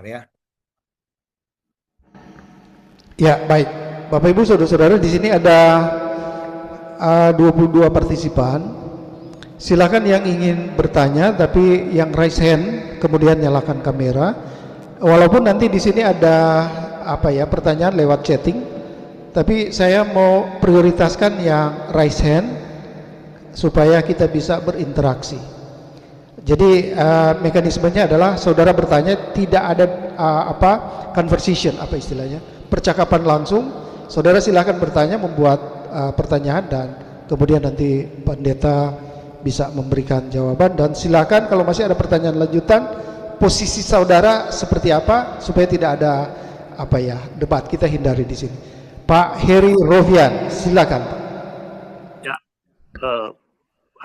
Bentar ya. Ya, baik. Bapak Ibu Saudara-saudara, di sini ada 22 partisipan. Silakan yang ingin bertanya tapi yang raise hand kemudian nyalakan kamera. Walaupun nanti di sini ada pertanyaan lewat chatting, tapi saya mau prioritaskan yang raise hand supaya kita bisa berinteraksi. Jadi mekanismenya adalah saudara bertanya, tidak ada conversation, apa istilahnya, percakapan langsung. Saudara silakan bertanya, membuat pertanyaan, dan kemudian nanti pendeta bisa memberikan jawaban. Dan silakan kalau masih ada pertanyaan lanjutan, posisi saudara seperti apa supaya tidak ada debat. Kita hindari di sini. Pak Heri Rovian, silakan. Ya,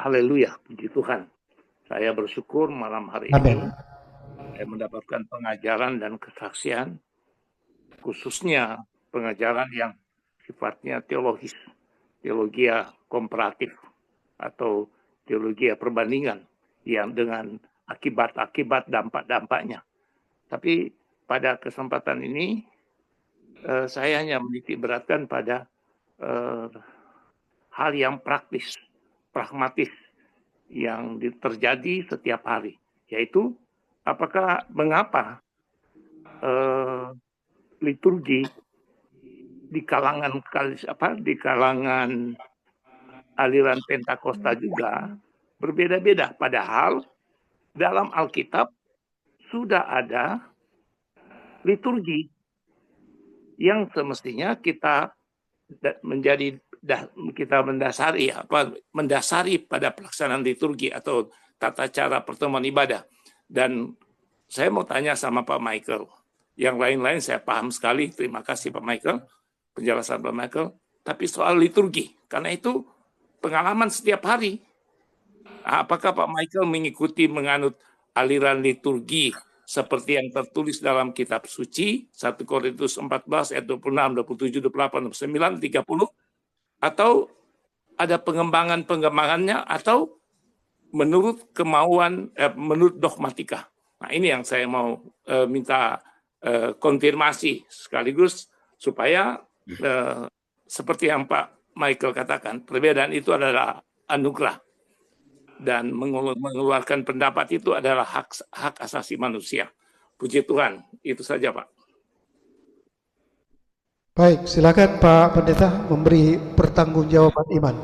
haleluya, puji Tuhan. Saya bersyukur malam hari ini saya mendapatkan pengajaran dan kesaksian, khususnya pengajaran yang sifatnya teologis, teologia komparatif atau teologia perbandingan yang dengan akibat-akibat dampak-dampaknya. Tapi pada kesempatan ini saya hanya menitik beratkan pada hal yang praktis, pragmatis yang terjadi setiap hari, yaitu mengapa liturgi di kalangan aliran Pentakosta juga berbeda-beda, padahal dalam Alkitab sudah ada liturgi yang semestinya kita mendasari pada pelaksanaan liturgi atau tata cara pertemuan ibadah. Dan saya mau tanya sama Pak Michael, yang lain-lain saya paham sekali, terima kasih Pak Michael, penjelasan Pak Michael, tapi soal liturgi, karena itu pengalaman setiap hari. Apakah Pak Michael mengikuti menganut aliran liturgi seperti yang tertulis dalam kitab suci 1 Korintus 14 ayat 26, 27, 28, 29, 30, atau ada pengembangannya, atau menurut kemauan menurut dogmatika. Nah, ini yang saya mau minta konfirmasi sekaligus supaya seperti yang Pak Michael katakan, perbedaan itu adalah anugerah. Dan mengeluarkan pendapat itu adalah hak asasi manusia. Puji Tuhan, itu saja Pak. Baik, silakan Pak Pendeta memberi pertanggungjawaban iman.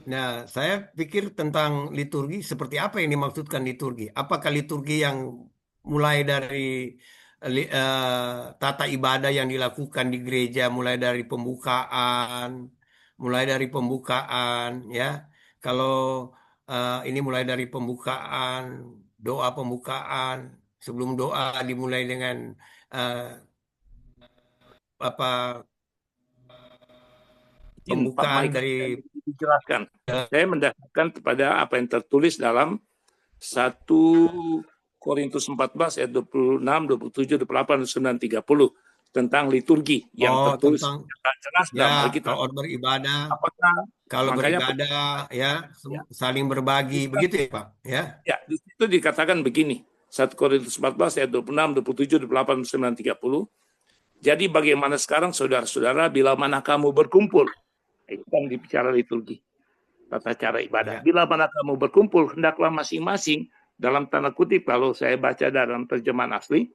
Nah, saya pikir tentang liturgi, seperti apa yang dimaksudkan liturgi? Apakah liturgi yang mulai dari tata ibadah yang dilakukan di gereja, mulai dari pembukaan, ya. Kalau ini mulai dari pembukaan, doa pembukaan, sebelum doa dimulai dengan Pak pembukaan Michael, dari dijelaskan. Saya mendasarkan kepada apa yang tertulis dalam 1 Korintus 14 ayat 26, 27, 28, 29, 30 tentang liturgi yang tertulis jelas dalam Alkitab. Kalau beribadah, Apakah kalau beribadah ya saling berbagi, begitu ya Pak? Ya. Ya, di situ dikatakan begini. 1 Korintus 14 ayat 26, 27, 28, 29, 30. Jadi bagaimana sekarang saudara-saudara bila mana kamu berkumpul? Itu kan dibicara liturgi, tata cara ibadah. Bila mana kamu berkumpul, hendaklah masing-masing, dalam tanda kutip kalau saya baca dalam terjemahan asli,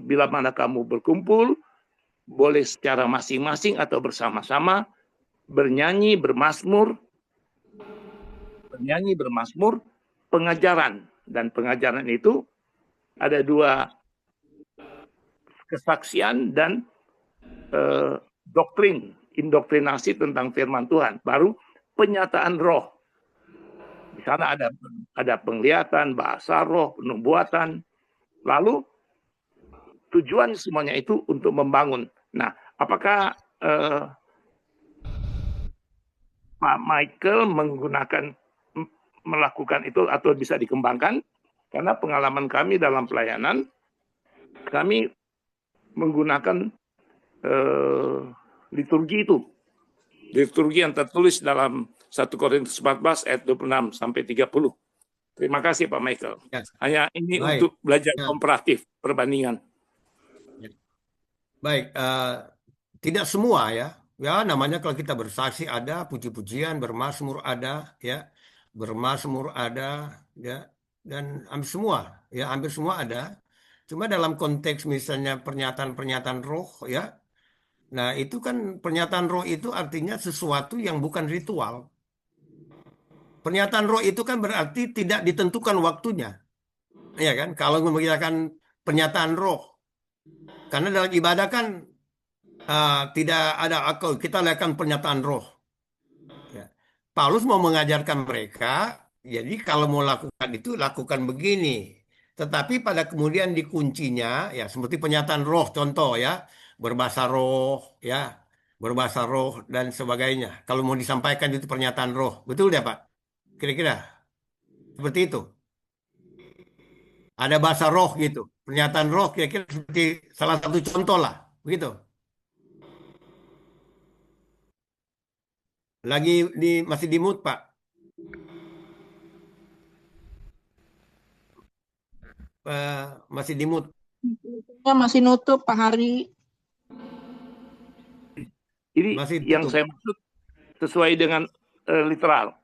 bila mana kamu berkumpul, boleh secara masing-masing atau bersama-sama bernyanyi, bermazmur, pengajaran. Dan pengajaran itu ada dua, kesaksian dan doktrin, indoktrinasi tentang firman Tuhan. Baru penyataan roh. Di sana ada penglihatan, bahasa roh, penubuatan. Lalu tujuan semuanya itu untuk membangun. Nah, apakah Pak Michael melakukan itu atau bisa dikembangkan? Karena pengalaman kami dalam pelayanan, kami menggunakan liturgi itu. Liturgi yang tertulis dalam 1 Korintus 14 ayat 26 sampai 30 Terima kasih Pak Michael. Ya, Hanya ini baik. untuk belajar Ya, komparatif perbandingan. ya. Baik. Tidak semua ya. Ya, namanya kalau kita bersaksi ada, puji-pujian, bermazmur ada, ya, bermazmur ada, ya, dan hampir semua, ya, hampir semua ada. Cuma dalam konteks misalnya pernyataan-pernyataan roh, ya, nah itu kan pernyataan roh itu artinya sesuatu yang bukan ritual. Pernyataan roh itu kan berarti tidak ditentukan waktunya, ya kan? Kalau memberikan pernyataan roh, karena dalam ibadah kan tidak ada akal. Kita lihatkan pernyataan roh. Ya. Paulus mau mengajarkan mereka, jadi kalau mau lakukan itu lakukan begini. Tetapi pada kemudian dikuncinya, ya seperti pernyataan roh, contoh ya, berbahasa roh, ya, berbahasa roh dan sebagainya. Kalau mau disampaikan itu pernyataan roh, betul ya Pak? Kira-kira seperti itu. Ada bahasa roh gitu, pernyataan roh kira-kira seperti salah satu contoh lah, begitu. Lagi masih di mood Pak. Masih di mood. Ya, masih nutup Pak Hari. Ini Masih yang tutup. saya maksud sesuai dengan literal.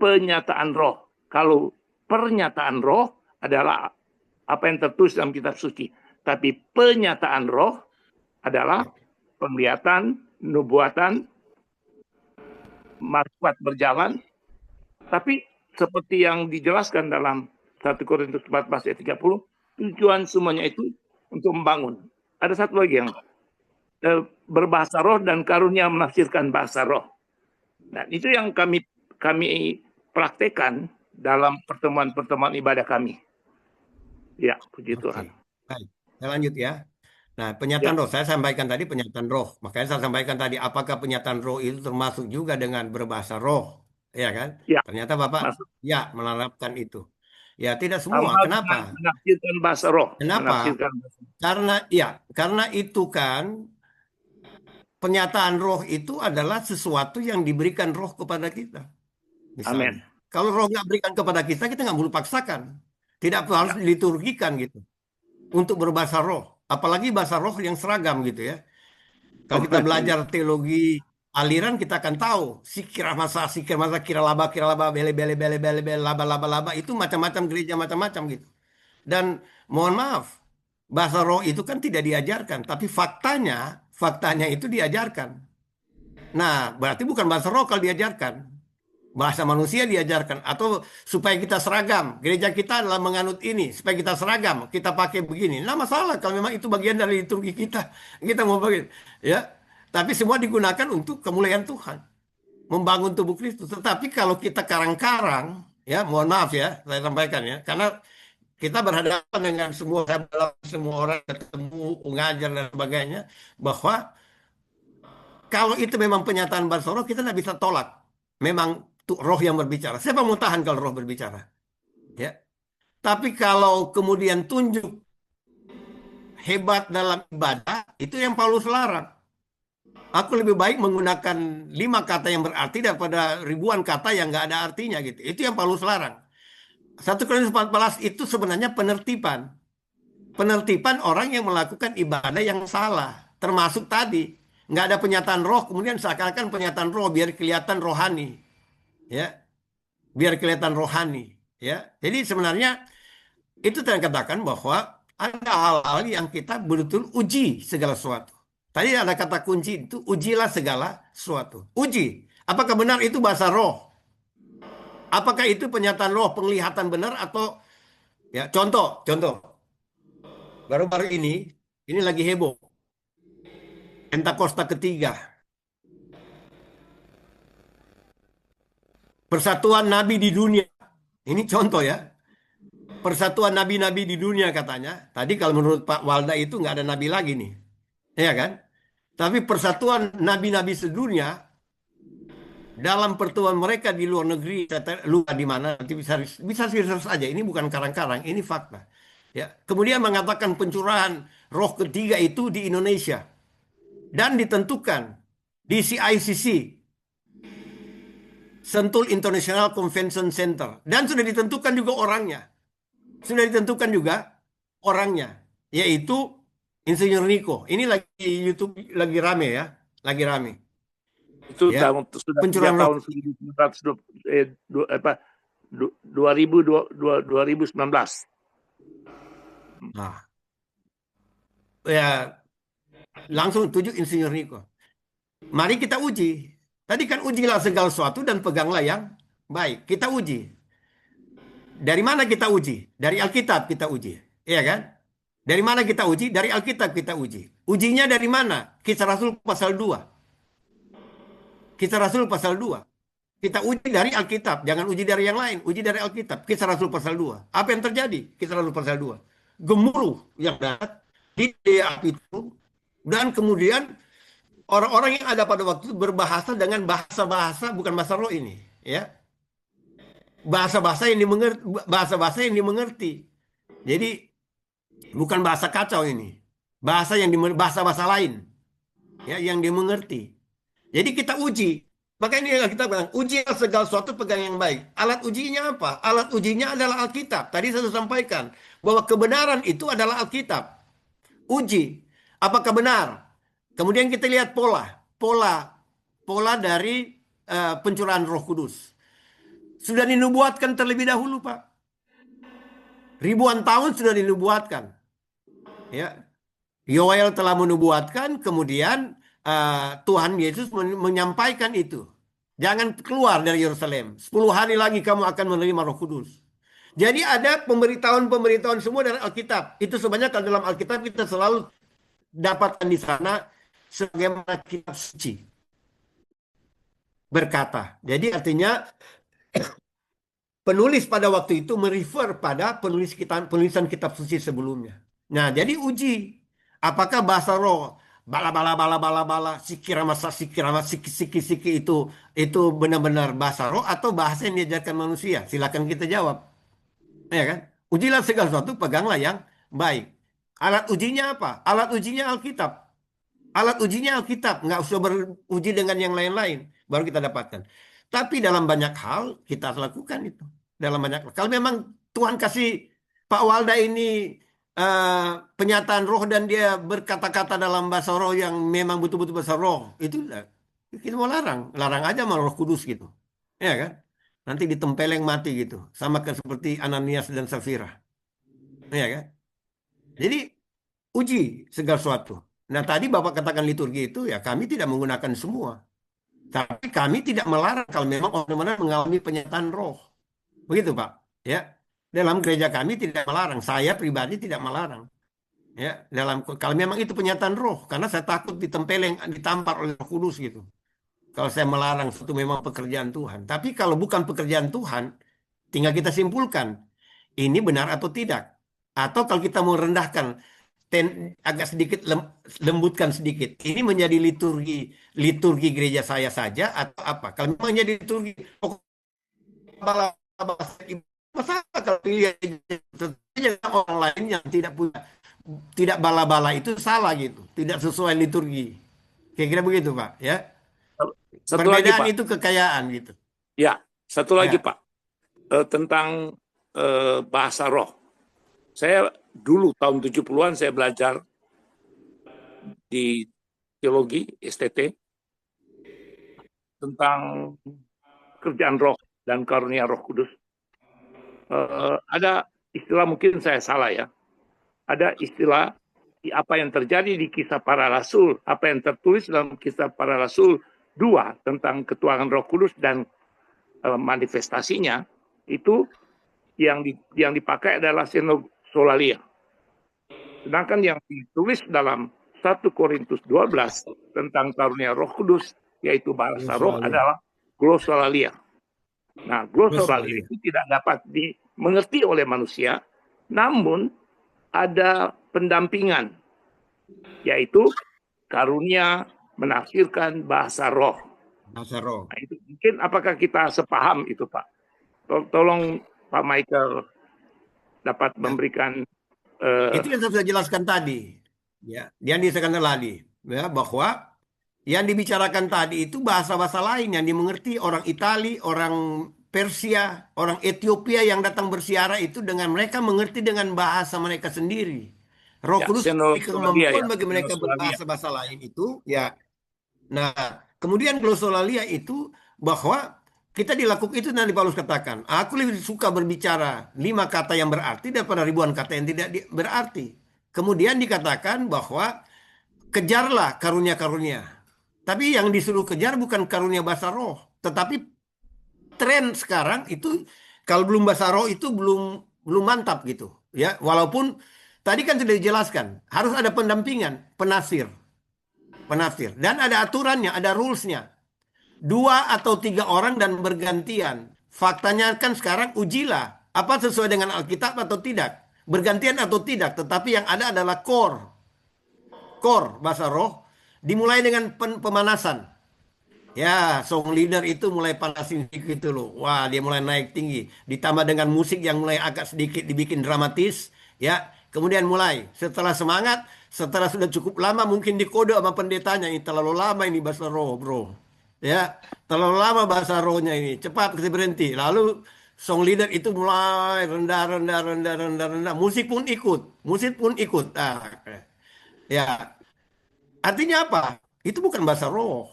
Penyataan roh. Kalau pernyataan roh adalah apa yang tertulis dalam kitab suci. Tapi penyataan roh adalah penglihatan, nubuatan, marifat berjalan. Tapi seperti yang dijelaskan dalam 1 Korintus 14 ayat 30, tujuan semuanya itu untuk membangun. Ada satu lagi yang berbahasa roh dan karunia menafsirkan bahasa roh. Dan itu yang kami praktekkan dalam pertemuan-pertemuan ibadah kami. Ya, puji Oke. Tuhan. Baik. Saya lanjut ya. Nah, Ya, pernyataan roh, saya sampaikan tadi pernyataan roh. Makanya saya sampaikan tadi, apakah pernyataan roh itu termasuk juga dengan berbahasa roh? Ya kan? ya, Ternyata Bapak, masuk ya, menerapkan itu. Ya, tidak semua. sama dengan Kenapa? menafsirkan bahasa roh. Kenapa? Menafsirkan bahasa roh. Karena itu kan pernyataan roh itu adalah sesuatu yang diberikan roh kepada kita. Amin. Misalnya, kalau roh nggak berikan kepada kita nggak perlu paksakan. Tidak harus Ya, diliturgikan gitu untuk berbahasa roh. Apalagi bahasa roh yang seragam gitu ya. Kalau kita belajar teologi aliran kita akan tahu sikir masa kira laba bele laba laba laba itu macam-macam gereja macam-macam gitu. Dan mohon maaf, bahasa roh itu kan tidak diajarkan, tapi faktanya itu diajarkan. Nah, berarti bukan bahasa roh kalau diajarkan. Bahasa manusia diajarkan atau supaya kita seragam. Gereja kita adalah menganut ini supaya kita seragam, kita pakai begini. Nah, masalah kalau memang itu bagian dari liturgi kita. Kita mau pakai ya. Tapi semua digunakan untuk kemuliaan Tuhan, membangun tubuh Kristus. Tetapi kalau kita karang-karang, ya mohon maaf ya, saya sampaikan ya, karena kita berhadapan dengan semua orang ketemu, pengajar dan sebagainya, bahwa kalau itu memang penyataan bahasa roh, kita tidak bisa tolak. Memang tuh roh yang berbicara. Siapa mau tahan kalau roh berbicara? Ya. Tapi kalau kemudian tunjuk hebat dalam ibadah, itu yang Paulus larang. Aku lebih baik menggunakan 5 kata yang berarti daripada ribuan kata yang nggak ada artinya gitu. Itu yang Paulus larang. 1 Korintus 14 itu sebenarnya penertiban. Penertiban orang yang melakukan ibadah yang salah. Termasuk tadi. Nggak ada pernyataan roh, kemudian seakan-akan pernyataan roh biar kelihatan rohani. Ya, biar kelihatan rohani. Ya, jadi sebenarnya itu saya katakan bahwa ada hal-hal yang kita betul-betul uji segala sesuatu. Tadi ada kata kunci itu ujilah segala sesuatu. Uji. Apakah benar itu bahasa roh? Apakah itu pernyataan roh, penglihatan benar atau ya contoh baru-baru ini lagi heboh. Pentakosta ketiga. Persatuan Nabi di dunia. Ini contoh ya. Persatuan nabi-nabi di dunia katanya. Tadi kalau menurut Pak Walda itu nggak ada nabi lagi nih. Ya kan? Tapi persatuan nabi-nabi sedunia dalam pertemuan mereka di luar negeri, luar di mana nanti bisa research aja. Ini bukan karang-karang, ini fakta. Ya. Kemudian mengatakan pencurahan roh ketiga itu di Indonesia dan ditentukan di CICC Sentul International Convention Center. Dan sudah ditentukan juga orangnya. Sudah ditentukan juga orangnya. Yaitu Insinyur Niko. Ini lagi YouTube lagi rame ya. Lagi rame. Itu Ya. sudah Pencurian sejak tahun roh. 2019. Nah, ya langsung tuju Insinyur Niko. Mari kita uji. Tadi kan ujilah segala sesuatu dan peganglah yang baik. Kita uji. Dari mana kita uji? Dari Alkitab kita uji. Iya kan? Dari mana kita uji? Dari Alkitab kita uji. Ujinya dari mana? Kisah Rasul pasal 2. Kisah Rasul pasal 2. Kita uji dari Alkitab. Jangan uji dari yang lain. Uji dari Alkitab. Kisah Rasul pasal 2. Apa yang terjadi? Kisah Rasul pasal 2. Gemuruh yang darat di api itu. Dan kemudian orang-orang yang ada pada waktu itu berbahasa dengan bahasa-bahasa, bukan bahasa roh ini. Ya. Bahasa-bahasa yang dimengerti. Bahasa-bahasa yang dimengerti. Jadi bukan bahasa kacau ini. Bahasa-bahasa lain. Ya, yang dimengerti. Jadi kita uji. Maka ini yang kita bilang, uji segala sesuatu pegang yang baik. Alat ujinya apa? Alat ujinya adalah Alkitab. Tadi saya sudah sampaikan bahwa kebenaran itu adalah Alkitab. Uji, apakah benar? Kemudian kita lihat pola dari pencurahan Roh Kudus. Sudah dinubuatkan terlebih dahulu, Pak. Ribuan tahun sudah dinubuatkan. Ya, Yoel telah menubuatkan, kemudian Tuhan Yesus menyampaikan itu. Jangan keluar dari Yerusalem. 10 hari lagi kamu akan menerima Roh Kudus. Jadi ada pemberitahuan semua dari Alkitab. Itu sebenarnya kalau dalam Alkitab kita selalu dapatkan di sana sebagaimana kitab suci berkata. Jadi artinya penulis pada waktu itu merefer pada penulisan kitab suci sebelumnya. Nah, jadi uji apakah bahasa roh bala bala bala bala bala sikirama siki itu benar-benar bahasa roh atau bahasa yang diajarkan manusia? Silakan kita jawab. Ya kan? Ujilah segala sesuatu, peganglah yang baik. Alat ujinya apa? Alat ujinya Alkitab. Alat ujinya Alkitab, nggak usah beruji dengan yang lain-lain, baru kita dapatkan. Tapi dalam banyak hal kita lakukan itu. Dalam banyak hal. Kalau memang Tuhan kasih Pak Walda ini penyataan roh dan dia berkata-kata dalam bahasa roh yang memang betul-betul bahasa roh, itu kita mau larang aja sama Roh Kudus gitu, ya kan? Nanti ditempeleng mati gitu, sama seperti Ananias dan Safira, ya kan? Jadi uji segala sesuatu. Nah, tadi Bapak katakan liturgi itu ya kami tidak menggunakan semua. Tapi kami tidak melarang kalau memang orang-orang mengalami penyataan roh. Begitu, Pak. Ya. Dalam gereja kami tidak melarang. Saya pribadi tidak melarang. Ya, kalau memang itu penyataan roh, karena saya takut ditempeleng, ditampar oleh Roh Kudus gitu. Kalau saya melarang itu memang pekerjaan Tuhan. Tapi kalau bukan pekerjaan Tuhan, tinggal kita simpulkan ini benar atau tidak. Atau kalau kita mau rendahkan agak sedikit lembutkan sedikit. Ini menjadi liturgi gereja saya saja atau apa? Kalau memang jadi liturgi masalah kalau pilih orang lain yang tidak bala-bala itu salah gitu, tidak sesuai liturgi. Kira-kira begitu, Pak, ya. Satu lagi, Perbedaan Pak. itu kekayaan gitu. Ya, satu lagi, Ya. Pak. Tentang bahasa roh. Saya dulu tahun 70-an saya belajar di teologi STT tentang kerjaan roh dan karunia Roh Kudus. Ada istilah, mungkin saya salah ya. Ada istilah apa yang terjadi di Kisah Para Rasul, apa yang tertulis dalam Kisah Para Rasul 2 tentang ketuhanan Roh Kudus dan manifestasinya, itu yang dipakai adalah solalia. Sedangkan yang ditulis dalam 1 Korintus 12 tentang karunia Roh Kudus, yaitu bahasa roh, adalah glossolalia. Nah, glossolalia itu tidak dapat dimengerti oleh manusia, namun ada pendampingan, yaitu karunia menafsirkan bahasa roh. Bahasa roh. Nah, itu mungkin apakah kita sepaham itu, Pak? Tolong Pak Michael dapat memberikan itu yang saya sudah jelaskan tadi, ya, yang disampaikan tadi, ya, bahwa Yang dibicarakan tadi itu bahasa-bahasa lain yang dimengerti orang Itali, orang Persia, orang Ethiopia yang datang bersiara itu dengan mereka mengerti dengan bahasa mereka sendiri. Roh Ya, Kudus beri Xenofobia ya, kemampuan bagi mereka Xenofobia. berbahasa-bahasa lain itu, ya. Nah, kemudian glosolalia itu bahwa kita dilakukan itu nanti Paulus katakan, aku lebih suka berbicara 5 kata yang berarti daripada ribuan kata yang tidak berarti. Kemudian dikatakan bahwa kejarlah karunia-karunia. Tapi yang disuruh kejar bukan karunia bahasa roh, tetapi tren sekarang itu kalau belum bahasa roh itu belum belum mantap gitu, ya. Walaupun tadi kan sudah dijelaskan, harus ada pendampingan, penasir, penasir, dan ada aturannya, ada rulesnya. 2 atau 3 orang dan bergantian. Faktanya kan sekarang ujilah apa sesuai dengan Alkitab atau tidak, bergantian atau tidak. Tetapi yang ada adalah core bahasa roh, dimulai dengan pemanasan. Ya, song leader itu mulai panasin sedikit itu loh. Wah, dia mulai naik tinggi. Ditambah dengan musik yang mulai agak sedikit dibikin dramatis. Ya, kemudian mulai. Setelah semangat, setelah sudah cukup lama mungkin dikode sama pendetanya. Ini terlalu lama ini bahasa roh, bro. Ya, terlalu lama bahasa rohnya ini. Cepat kita berhenti. Lalu song leader itu mulai rendah, rendah, rendah, rendah, rendah. Musik pun ikut. Musik pun ikut. Ah, ya, artinya apa? Itu bukan bahasa roh.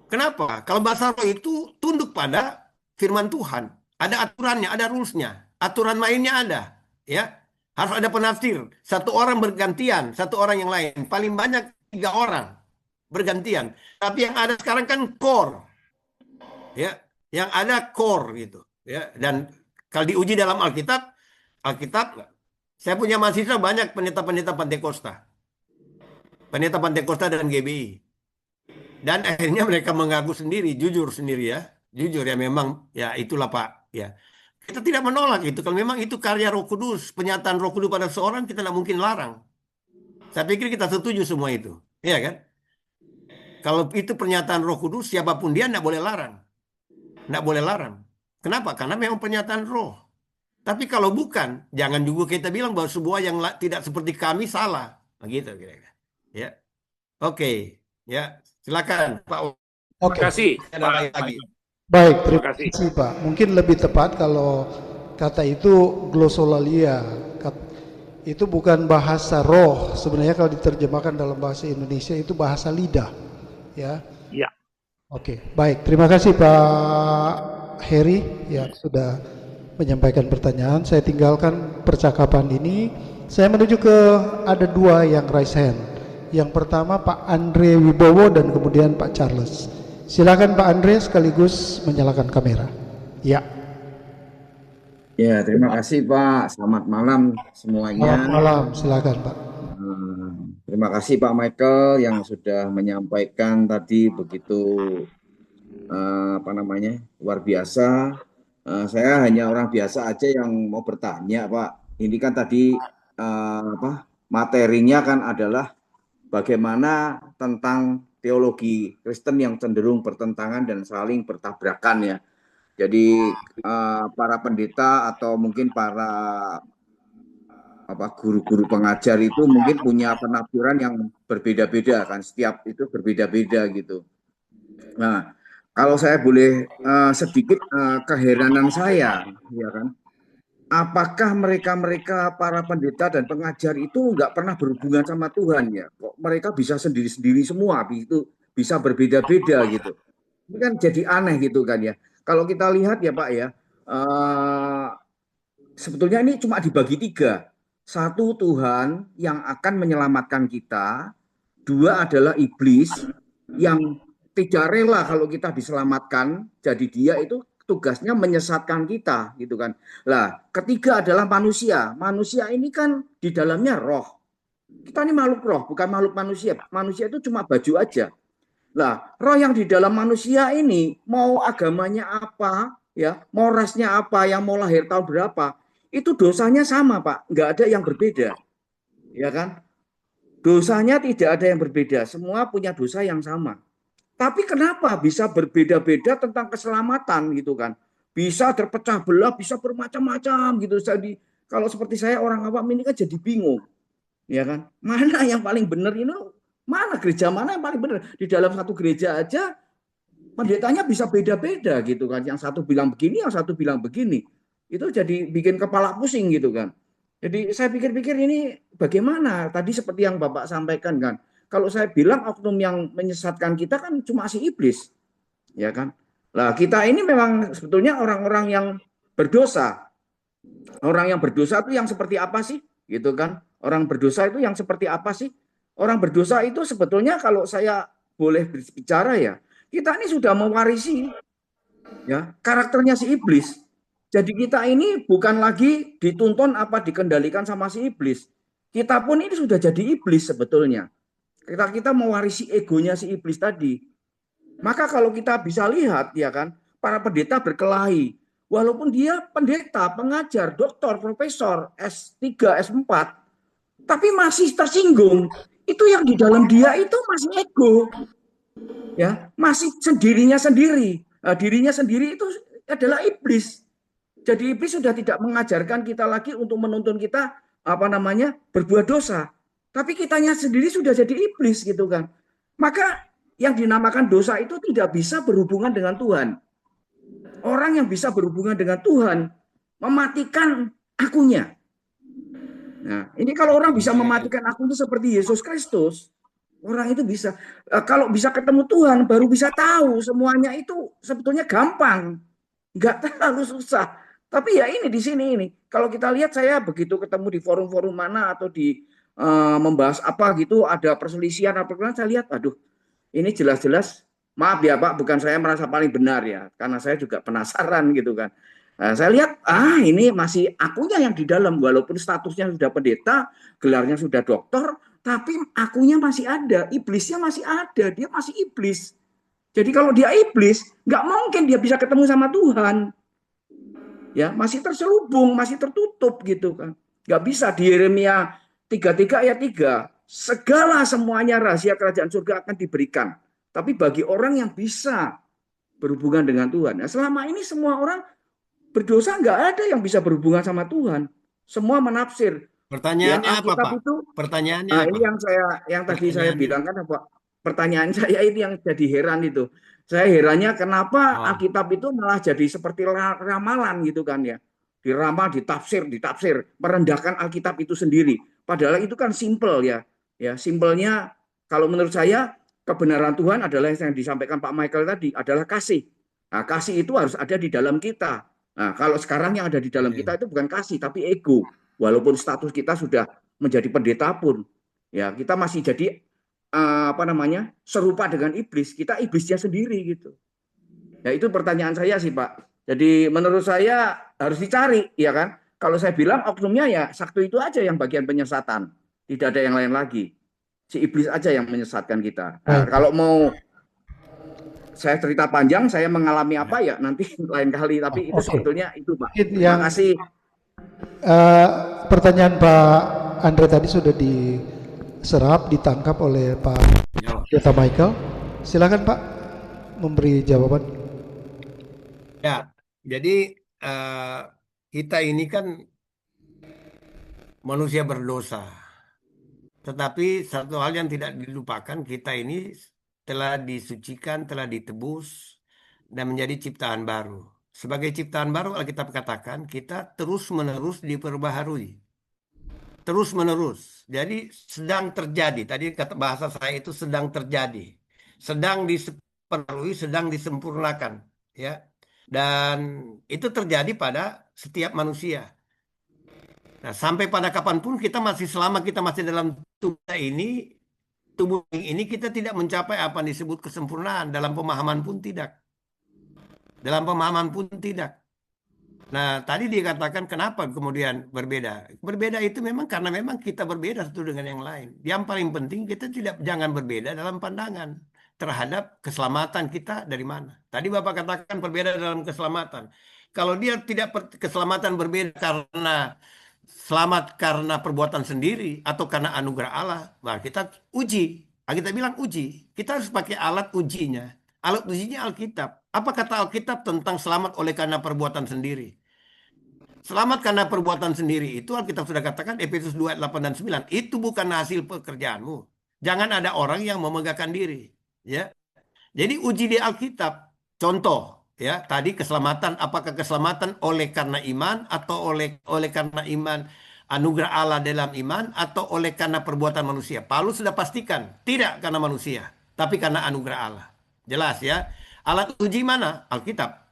Kenapa? Kalau bahasa roh itu tunduk pada firman Tuhan. Ada aturannya, ada rulesnya. Aturan mainnya ada. Ya, harus ada penafsir. 1 orang bergantian, 1 orang yang lain. Paling banyak 3 orang bergantian. Tapi yang ada sekarang kan core. Ya, yang ada core gitu. Ya, dan kalau diuji dalam Alkitab, Alkitab, saya punya mahasiswa banyak pendeta-pendeta Pantekosta. Pendeta Pantekosta dan GBI. Dan akhirnya mereka mengaku sendiri, jujur sendiri ya. Jujur ya memang ya itulah Pak. Ya. Kita tidak menolak itu. Kalau memang itu karya Roh Kudus, penyataan Roh Kudus pada seorang kita tidak mungkin larang. Saya pikir kita setuju semua itu. Iya kan? Kalau itu pernyataan Roh Kudus, siapapun dia tidak boleh larang. Tidak boleh larang. Kenapa? Karena memang pernyataan Roh. Tapi kalau bukan, jangan juga kita bilang bahwa sebuah yang tidak seperti kami salah. Begitu kira-kira. Ya. Oke. Ya. Silakan Pak. Terima Oke, kasih, Ada Pak lagi. Michael. baik, Terima terima kasih. kasih Pak. Mungkin lebih tepat kalau kata itu glossolalia. Itu bukan bahasa roh. Sebenarnya kalau diterjemahkan dalam bahasa Indonesia itu bahasa lidah. Ya, Ya, oke. Baik, terima kasih Pak Heri yang sudah menyampaikan pertanyaan. Saya tinggalkan percakapan ini. Saya menuju ke ada 2 yang raise hand. Yang pertama Pak Andre Wibowo dan kemudian Pak Charles. Silakan Pak Andre sekaligus menyalakan kamera. Ya, Ya, terima kasih Pak. Selamat malam selamat semuanya. malam. Silakan Pak. Terima kasih Pak Michael yang sudah menyampaikan tadi begitu luar biasa. Saya hanya orang biasa aja yang mau bertanya Pak. Ini kan tadi materinya kan adalah bagaimana tentang teologi Kristen yang cenderung bertentangan dan saling bertabrakan ya. Jadi para pendeta atau mungkin para guru-guru pengajar itu mungkin punya penafsiran yang berbeda-beda kan, setiap itu berbeda-beda gitu. Nah, kalau saya boleh sedikit keheranan saya, ya kan, apakah mereka para pendeta dan pengajar itu nggak pernah berhubungan sama Tuhan ya? Kok mereka bisa sendiri-sendiri semua, itu bisa berbeda-beda gitu. Ini kan jadi aneh gitu kan ya. Kalau kita lihat ya Pak ya, sebetulnya ini cuma dibagi 3. 1 Tuhan yang akan menyelamatkan kita, 2 adalah iblis yang tidak rela kalau kita diselamatkan, jadi dia itu tugasnya menyesatkan kita gitu kan. Lah, ketiga adalah manusia. Manusia ini kan di dalamnya roh. Kita ini makhluk roh, bukan makhluk manusia. Manusia itu cuma baju aja. Lah, roh yang di dalam manusia ini mau agamanya apa, ya, mau rasnya apa, yang mau lahir tahun berapa, itu dosanya sama, Pak. Nggak ada yang berbeda. Ya kan? Dosanya tidak ada yang berbeda. Semua punya dosa yang sama. Tapi kenapa bisa berbeda-beda tentang keselamatan gitu kan? Bisa terpecah belah, bisa bermacam-macam gitu. Jadi kalau seperti saya orang awam ini kan jadi bingung. Ya kan? Mana yang paling benar ini Mana gereja mana yang paling benar? Di dalam satu gereja aja pendetanya bisa beda-beda gitu kan. Yang satu bilang begini, yang satu bilang begini. Itu jadi bikin kepala pusing gitu kan. Jadi saya pikir-pikir ini bagaimana? Tadi seperti yang Bapak sampaikan kan. Kalau saya bilang oknum yang menyesatkan kita kan cuma si iblis, ya kan? Lah kita ini memang sebetulnya orang-orang yang berdosa. Orang yang berdosa itu yang seperti apa sih? Gitu kan? Orang berdosa itu yang seperti apa sih? Orang berdosa itu sebetulnya kalau saya boleh bicara ya, kita ini sudah mewarisi ya karakternya si iblis. Jadi kita ini bukan lagi dituntun apa dikendalikan sama si iblis. Kita pun ini sudah jadi iblis sebetulnya. Kita mewarisi egonya si iblis tadi. Maka kalau kita bisa lihat ya kan, para pendeta berkelahi. Walaupun dia pendeta, pengajar, doktor, profesor, S3, S4, tapi masih tersinggung. Itu yang di dalam dia itu masih ego. Ya, masih sendirinya sendiri. Nah, dirinya sendiri itu adalah iblis. Jadi iblis sudah tidak mengajarkan kita lagi untuk menuntun kita berbuat dosa. Tapi kitanya sendiri sudah jadi iblis gitu kan. Maka yang dinamakan dosa itu tidak bisa berhubungan dengan Tuhan. Orang yang bisa berhubungan dengan Tuhan mematikan akunya. Nah, ini kalau orang bisa mematikan akunya seperti Yesus Kristus, orang itu bisa. Kalau bisa ketemu Tuhan, baru bisa tahu semuanya itu sebetulnya gampang, nggak terlalu susah. Tapi ya ini di sini ini. Kalau kita lihat saya begitu ketemu di forum-forum mana atau di membahas apa gitu, ada perselisihan apa saya lihat, aduh, ini jelas-jelas maaf ya Pak, bukan saya merasa paling benar ya, karena saya juga penasaran gitu kan. Nah, saya lihat ini masih akunya yang di dalam, walaupun statusnya sudah pendeta, gelarnya sudah dokter, tapi akunya masih ada, iblisnya masih ada, dia masih iblis. Jadi kalau dia iblis, nggak mungkin dia bisa ketemu sama Tuhan. Ya, masih terselubung, masih tertutup gitu kan. Nggak bisa. Di Yeremia 33 ayat 3, segala semuanya rahasia kerajaan surga akan diberikan. Tapi bagi orang yang bisa berhubungan dengan Tuhan. Nah, selama ini semua orang berdosa nggak ada yang bisa berhubungan sama Tuhan. Semua menafsir. Ya, Pertanyaannya apa, Alkitab Pak? itu, Pertanyaannya ini apa? yang tadi saya Pertanyaannya. bilang kan apa? Pertanyaan saya ini yang jadi heran itu. Saya herannya kenapa Oh, Alkitab itu malah jadi seperti ramalan gitu kan ya. Diramal, ditafsir, merendahkan Alkitab itu sendiri. Padahal itu kan simple ya. Ya, simpelnya kalau menurut saya kebenaran Tuhan adalah yang disampaikan Pak Michael tadi adalah kasih. Nah, kasih itu harus ada di dalam kita. Nah, kalau sekarang yang ada di dalam kita oke. itu bukan kasih tapi ego. Walaupun status kita sudah menjadi pendeta pun, ya kita masih jadi serupa dengan iblis. Kita iblisnya sendiri gitu. Ya itu pertanyaan saya sih Pak. Jadi menurut saya harus dicari, ya kan? Kalau saya bilang oknumnya ya satu itu aja yang bagian penyesatan, tidak ada yang lain lagi. Si iblis aja yang menyesatkan kita. Nah, Baik. kalau mau saya cerita panjang, saya mengalami apa Ya. ya nanti lain kali. Oh, Tapi itu oke. sebetulnya itu Pak. Mungkin Terima yang kasih. eh, pertanyaan Pak Andre tadi sudah diserap, ditangkap oleh Pak Ya. Pendeta Michael. Silakan Pak memberi jawaban. Ya. Jadi eh, kita ini kan manusia berdosa. Tetapi satu hal yang tidak dilupakan, kita ini telah disucikan, telah ditebus, dan menjadi ciptaan baru. Sebagai ciptaan baru, Alkitab katakan, kita terus-menerus diperbaharui. Terus-menerus. Jadi sedang terjadi. Tadi kata bahasa saya itu sedang terjadi. Sedang diperbarui, sedang disempurnakan. Ya. Dan itu terjadi pada setiap manusia. Nah, sampai pada kapanpun kita masih selama kita masih dalam tubuh ini kita tidak mencapai apa yang disebut kesempurnaan dalam pemahaman pun tidak. Dalam pemahaman pun tidak. Nah, tadi dikatakan kenapa kemudian berbeda. Berbeda itu memang karena memang kita berbeda satu dengan yang lain. Yang paling penting kita jangan berbeda dalam pandangan terhadap keselamatan kita dari mana. Tadi Bapak katakan berbeda dalam keselamatan. Kalau dia tidak keselamatan berbeda karena selamat karena perbuatan sendiri atau karena anugerah Allah, nah kita uji. Kita bilang uji. Kita harus pakai alat ujinya. Alat ujinya Alkitab. Apa kata Alkitab tentang selamat oleh karena perbuatan sendiri? Selamat karena perbuatan sendiri itu Alkitab sudah katakan Efesus 2 ayat 8 dan 9. Itu bukan hasil pekerjaanmu. Jangan ada orang yang memegahkan diri. Ya. Jadi uji di Alkitab. Contoh, ya tadi keselamatan. Apakah keselamatan oleh karena iman atau oleh karena iman anugerah Allah dalam iman atau oleh karena perbuatan manusia? Paulus sudah pastikan tidak karena manusia, tapi karena anugerah Allah. Jelas ya. Alat uji mana? Alkitab.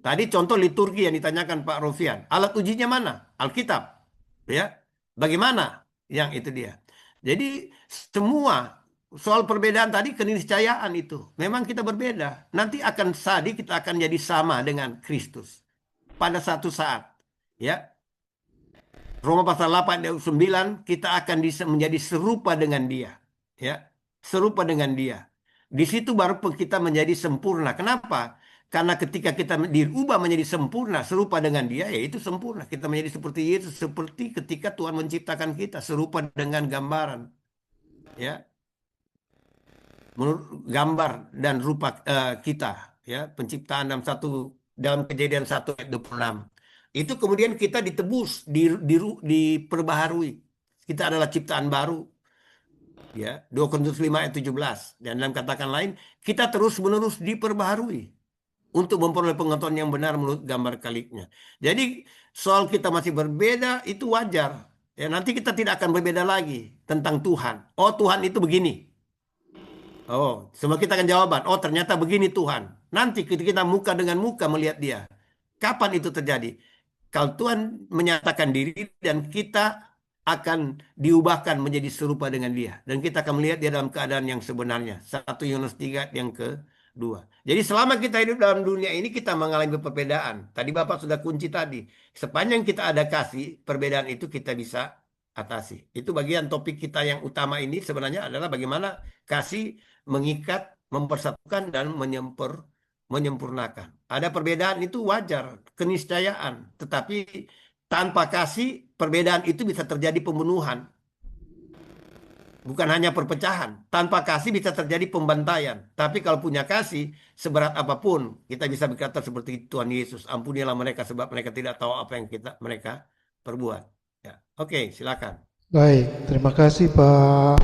Tadi contoh liturgi yang ditanyakan Pak Rofian. Alat ujinya mana? Alkitab. Ya. Bagaimana? Yang itu dia. Jadi semua soal perbedaan tadi keniscayaan itu. Memang kita berbeda. Nanti akan kita akan jadi sama dengan Kristus. Pada satu saat. Ya. Roma pasal 8 ayat 9 kita akan menjadi serupa dengan dia. Ya. Serupa dengan dia. Di situ baru kita menjadi sempurna. Kenapa? Karena ketika kita diubah menjadi sempurna, serupa dengan dia, yaitu sempurna. Kita menjadi seperti Yesus, seperti ketika Tuhan menciptakan kita, serupa dengan gambaran. Ya, menurut gambar dan rupa kita, ya, penciptaan dalam Kejadian 1 ayat 26. Itu kemudian kita ditebus, diperbaharui. Kita adalah ciptaan baru. Ya, 2 Korintus 5 ayat 17. Dan dalam katakan lain, kita terus-menerus diperbaharui untuk memperoleh pengetahuan yang benar menurut gambar kaliknya. Jadi soal kita masih berbeda itu wajar. Ya, nanti kita tidak akan berbeda lagi tentang Tuhan. Oh, Tuhan itu begini. Oh, semua kita akan jawaban. Oh, ternyata begini Tuhan. Nanti kita muka dengan muka melihat dia. Kapan itu terjadi? Kalau Tuhan menyatakan diri dan kita akan diubahkan menjadi serupa dengan dia. Dan kita akan melihat dia dalam keadaan yang sebenarnya. 1 Yohanes 3 yang kedua. Jadi selama kita hidup dalam dunia ini kita mengalami perbedaan. Tadi Bapak sudah kunci tadi. Sepanjang kita ada kasih, perbedaan itu kita bisa atasi. Itu bagian topik kita yang utama ini sebenarnya adalah bagaimana kasih mengikat, mempersatukan, dan menyempurnakan. Ada perbedaan itu wajar, keniscayaan. Tetapi tanpa kasih, perbedaan itu bisa terjadi pembunuhan. Bukan hanya perpecahan. Tanpa kasih bisa terjadi pembantaian. Tapi kalau punya kasih, seberat apapun, kita bisa berkata seperti Tuhan Yesus, ampunilah mereka sebab mereka tidak tahu apa yang mereka perbuat. Ya. Oke, silakan. Baik, terima kasih Pak.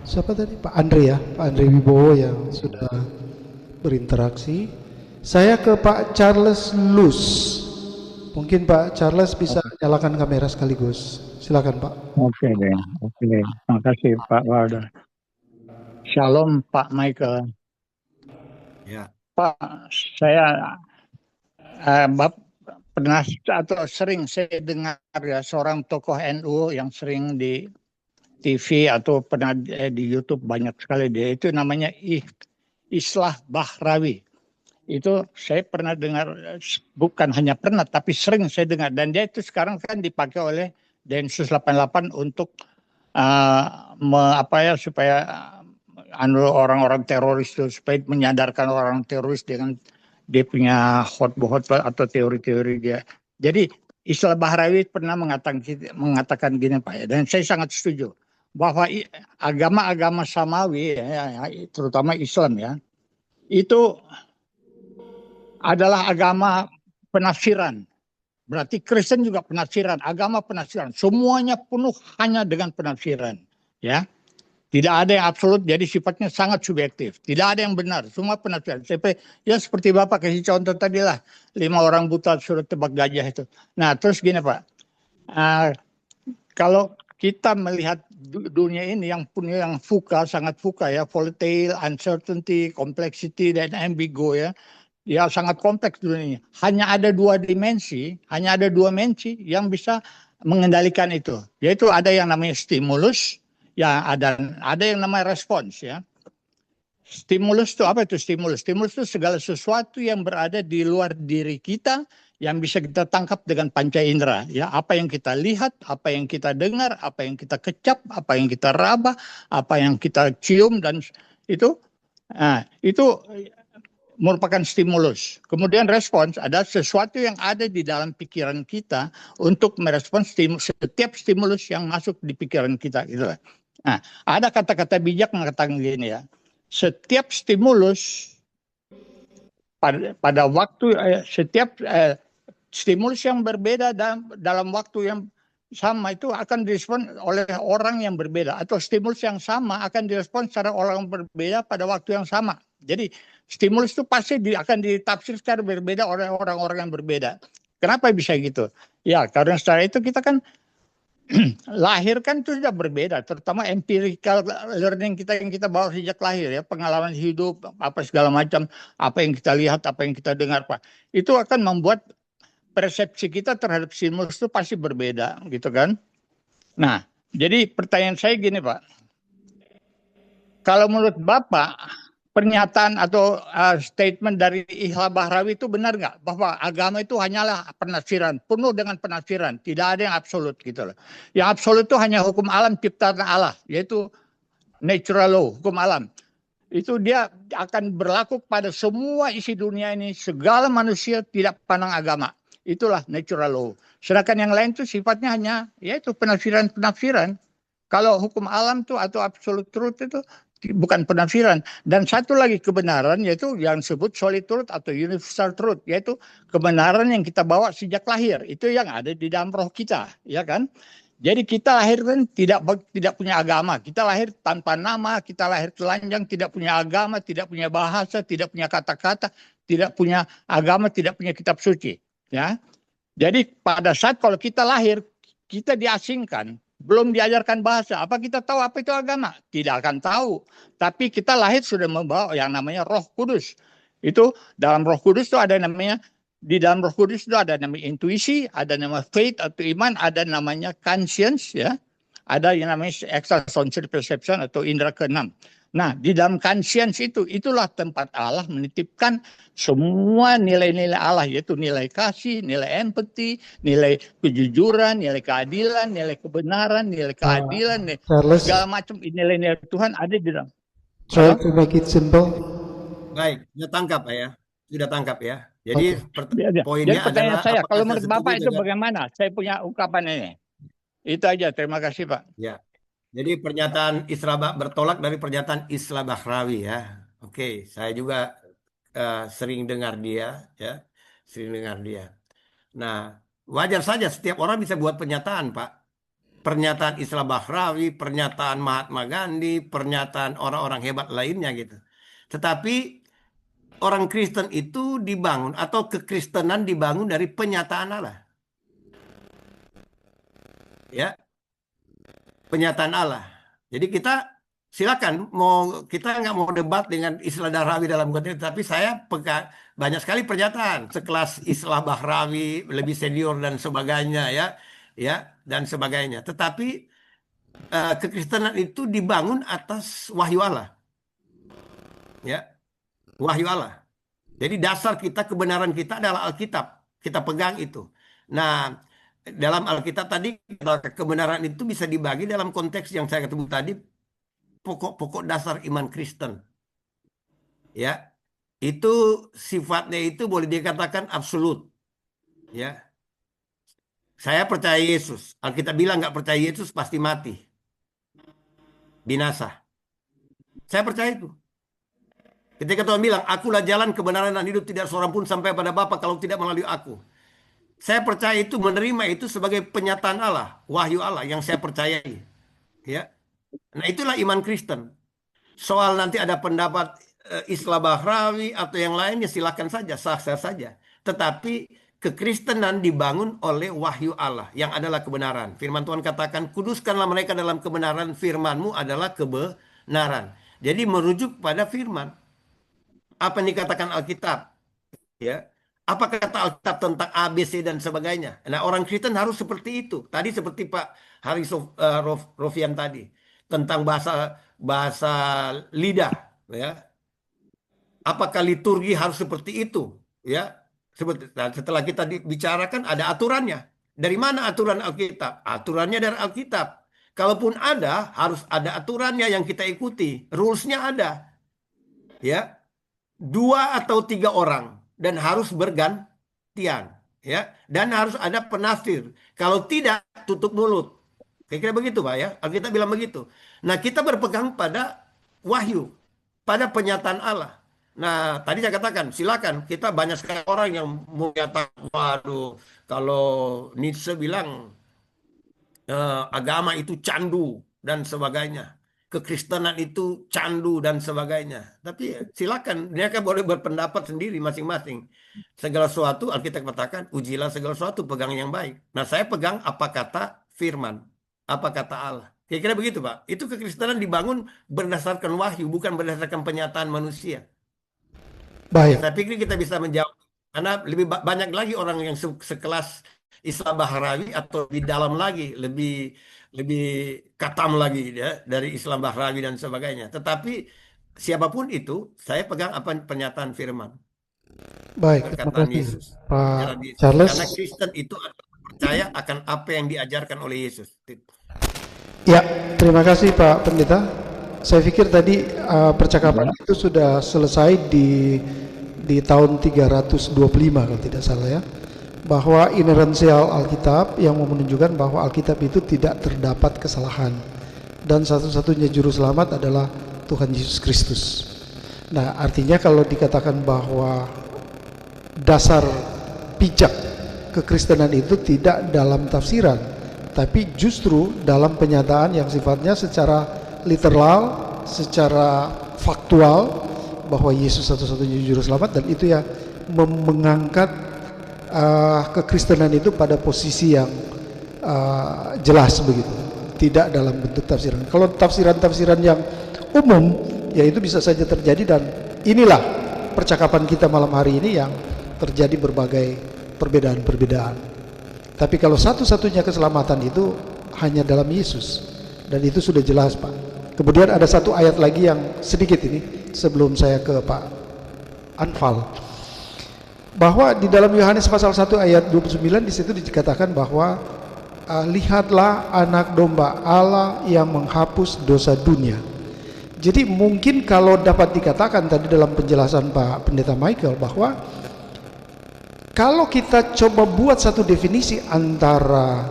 Siapa tadi? Pak Andre ya, Pak Andre Wibowo yang sudah berinteraksi. Saya ke Pak Charles Luz. Mungkin Pak Charles bisa nyalakan kamera sekaligus. Silakan Pak. Oke deh, oke deh. Terima kasih Pak Waldo. Shalom Pak Michael. Ya. Pak, saya pernah atau sering saya dengar ya seorang tokoh NU yang sering di TV atau pernah di YouTube banyak sekali dia. Itu namanya Islah Bahrawi. Itu saya pernah dengar, bukan hanya pernah tapi sering saya dengar, dan dia itu sekarang kan dipakai oleh Densus 88 untuk supaya orang-orang teroris itu, supaya menyadarkan orang teroris dengan dia punya hotbot atau teori-teori dia. Jadi Islah Bahrawi pernah mengatakan gini Pak ya, dan saya sangat setuju bahwa agama-agama samawi ya, terutama Islam ya, itu adalah agama penafsiran. Berarti Kristen juga penafsiran, agama penafsiran. Semuanya penuh hanya dengan penafsiran. Ya, tidak ada yang absolut, jadi sifatnya sangat subjektif. Tidak ada yang benar, semua penafsiran. Ya seperti Bapak kasih contoh tadi lah, 5 orang buta suruh tebak gajah itu. Nah terus gini Pak, kalau kita melihat dunia ini yang punya yang sangat fuka ya, volatile, uncertainty, complexity, dan ambigu ya. Ya sangat kompleks dunia ini. Hanya ada 2 dimensi, yang bisa mengendalikan itu. Yaitu ada yang namanya stimulus, ya ada yang namanya respons ya. Stimulus itu apa itu stimulus? Stimulus itu segala sesuatu yang berada di luar diri kita yang bisa kita tangkap dengan panca indera. Ya, apa yang kita lihat, apa yang kita dengar, apa yang kita kecap, apa yang kita raba, apa yang kita cium dan itu merupakan stimulus. Kemudian respons adalah sesuatu yang ada di dalam pikiran kita untuk merespons setiap stimulus yang masuk di pikiran kita. Gitu. Nah, ada kata-kata bijak mengatakan gini ya, setiap stimulus pada waktu setiap stimulus yang berbeda dalam waktu yang sama itu akan direspon oleh orang yang berbeda, atau stimulus yang sama akan direspon secara orang berbeda pada waktu yang sama. Jadi stimulus itu pasti akan ditafsir secara berbeda oleh orang-orang yang berbeda. Kenapa bisa gitu? Ya karena secara itu kita kan lahir kan itu sudah berbeda, terutama empirical learning kita yang kita bawa sejak lahir ya, pengalaman hidup apa segala macam, apa yang kita lihat, apa yang kita dengar, Pak. Itu akan membuat persepsi kita terhadap stimulus itu pasti berbeda, gitu kan? Nah, jadi pertanyaan saya gini, Pak. Kalau menurut Bapak, pernyataan atau statement dari Ihla Bahrawi itu benar nggak? Bahwa agama itu hanyalah penafsiran, penuh dengan penafsiran, tidak ada yang absolut gitu loh. Yang absolut itu hanya hukum alam ciptaan Allah, yaitu natural law, hukum alam. Itu dia akan berlaku pada semua isi dunia ini, segala manusia tidak pandang agama. Itulah natural law. Sedangkan yang lain itu sifatnya hanya yaitu penafsiran-penafsiran. Kalau hukum alam itu atau absolute truth itu bukan penafsiran. Dan satu lagi kebenaran yaitu yang disebut solid truth atau universal truth, yaitu kebenaran yang kita bawa sejak lahir. Itu yang ada di dalam roh kita, ya kan? Jadi kita lahir kan tidak punya agama. Kita lahir tanpa nama, kita lahir telanjang, tidak punya agama, tidak punya bahasa, tidak punya kata-kata, tidak punya agama, tidak punya kitab suci. Ya, jadi pada saat kalau kita lahir, kita diasingkan, belum diajarkan bahasa. Apa kita tahu apa itu agama? Tidak akan tahu. Tapi kita lahir sudah membawa yang namanya Roh Kudus. Itu dalam Roh Kudus itu ada namanya, di dalam Roh Kudus itu ada namanya intuisi, ada nama faith atau iman, ada namanya conscience ya. Ada yang namanya extrasensory perception atau indera keenam. Nah, di dalam conscience itu, itulah tempat Allah menitipkan semua nilai-nilai Allah, yaitu nilai kasih, nilai empati, nilai kejujuran, nilai keadilan, nilai kebenaran, nilai keadilan, Charles, segala macam nilai-nilai Tuhan ada di dalam. try to make it simple. Baik, sudah tangkap ya. Sudah tangkap ya. Jadi Jadi poinnya pertanyaan adalah saya, apakah kalau saya menurut setuju Bapak itu dengan bagaimana? Saya punya ungkapan ini. Itu aja, terima kasih Pak. ya. Jadi pernyataan Isra bertolak dari pernyataan Isra Bahrawi ya. Oke, saya juga sering dengar dia ya, sering dengar dia. Nah, wajar saja setiap orang bisa buat pernyataan, Pak. Pernyataan Isra Bahrawi, pernyataan Mahatma Gandhi, pernyataan orang-orang hebat lainnya gitu. Tetapi orang Kristen itu dibangun atau kekristenan dibangun dari penyataan Allah. Ya, penyataan Allah. Jadi kita silakan kita nggak mau debat dengan Islah Bahrawi dalam konteks, tapi saya banyak sekali pernyataan sekelas Islah Bahrawi lebih senior dan sebagainya ya dan sebagainya. Tetapi kekristenan itu dibangun atas wahyu Allah, ya wahyu Allah. Jadi dasar kita, kebenaran kita adalah Alkitab. Kita pegang itu. Nah, dalam Alkitab tadi kebenaran itu bisa dibagi dalam konteks yang saya ketemu tadi, pokok-pokok dasar iman Kristen. Ya. Itu sifatnya itu boleh dikatakan absolut. Ya. Saya percaya Yesus. Alkitab bilang nggak percaya Yesus pasti mati. Binasa. Saya percaya itu. Ketika Tuhan bilang, akulah jalan kebenaran dan hidup, tidak seorang pun sampai pada Bapa kalau tidak melalui aku. Saya percaya itu, menerima itu sebagai penyataan Allah, wahyu Allah yang saya percayai. Ya. Nah, itulah iman Kristen. Soal nanti ada pendapat Islah Bahrawi atau yang lain, ya silakan saja, sah-sah saja. Tetapi kekristenan dibangun oleh wahyu Allah yang adalah kebenaran. Firman Tuhan katakan, kuduskanlah mereka dalam kebenaran, firman-Mu adalah kebenaran. Jadi merujuk pada firman. Apa yang dikatakan Alkitab, ya. Apa kata Alkitab tentang ABC dan sebagainya. Nah, orang Kristen harus seperti itu. Tadi seperti Pak Haris Rofian tadi tentang bahasa lidah, ya. Apakah liturgi harus seperti itu, ya? Setelah kita bicarakan ada aturannya. Dari mana aturan Alkitab? Aturannya dari Alkitab. Kalaupun ada, harus ada aturannya yang kita ikuti. Rules-nya ada, ya. 2 atau 3 orang dan harus bergantian, ya, dan harus ada penafsir. Kalau tidak, tutup mulut. Kira-kira begitu, Pak, ya. Alkitab bilang begitu. Nah, kita berpegang pada wahyu, pada penyataan Allah. Nah, tadi saya katakan, silakan. Kita banyak sekali orang yang menyatakan, waduh, kalau Nietzsche bilang agama itu candu dan sebagainya. Kekristenan itu candu dan sebagainya. Tapi ya, silakan, mereka boleh berpendapat sendiri masing-masing. Segala sesuatu, Alkitab katakan, ujilah segala sesuatu, pegang yang baik. Nah, saya pegang apa kata firman, apa kata Allah. Kira-kira begitu, Pak. Itu kekristenan dibangun berdasarkan wahyu, bukan berdasarkan penyataan manusia. Ya, Baik, saya pikir kita bisa menjawab. Karena lebih banyak lagi orang yang sekelas Islam Bahrawi atau lebih dalam lagi, lebih lebih katam lagi ya dari Islam Bahrawi dan sebagainya. Tetapi siapapun itu, saya pegang apa pernyataan firman, baik. Terima perkataan kasih, Yesus, Pak ajaran Yesus. Charles. Karena Kristen itu adalah percaya akan apa yang diajarkan oleh Yesus. Ya, terima kasih Pak Pendeta. Saya pikir tadi percakapan itu sudah selesai di tahun 325 kalau tidak salah ya. Bahwa inerensial Alkitab yang menunjukkan bahwa Alkitab itu tidak terdapat kesalahan. Dan satu-satunya juru selamat adalah Tuhan Yesus Kristus. Nah, artinya kalau dikatakan bahwa dasar pijak kekristenan itu tidak dalam tafsiran, tapi justru dalam penyataan yang sifatnya secara literal, secara faktual, bahwa Yesus satu-satunya juru selamat, dan itu yang mengangkat kekristenan itu pada posisi yang jelas begitu, tidak dalam bentuk tafsiran. Kalau tafsiran-tafsiran yang umum, ya itu bisa saja terjadi, dan inilah percakapan kita malam hari ini yang terjadi berbagai perbedaan-perbedaan. Tapi kalau satu-satunya keselamatan itu hanya dalam Yesus, dan itu sudah jelas Pak. Kemudian ada satu ayat lagi yang sedikit ini sebelum saya ke Pak Anfal, bahwa di dalam Yohanes pasal 1 ayat 29 di situ dikatakan bahwa lihatlah anak domba Allah yang menghapus dosa dunia. Jadi mungkin kalau dapat dikatakan tadi dalam penjelasan Pak Pendeta Michael, bahwa kalau kita coba buat satu definisi antara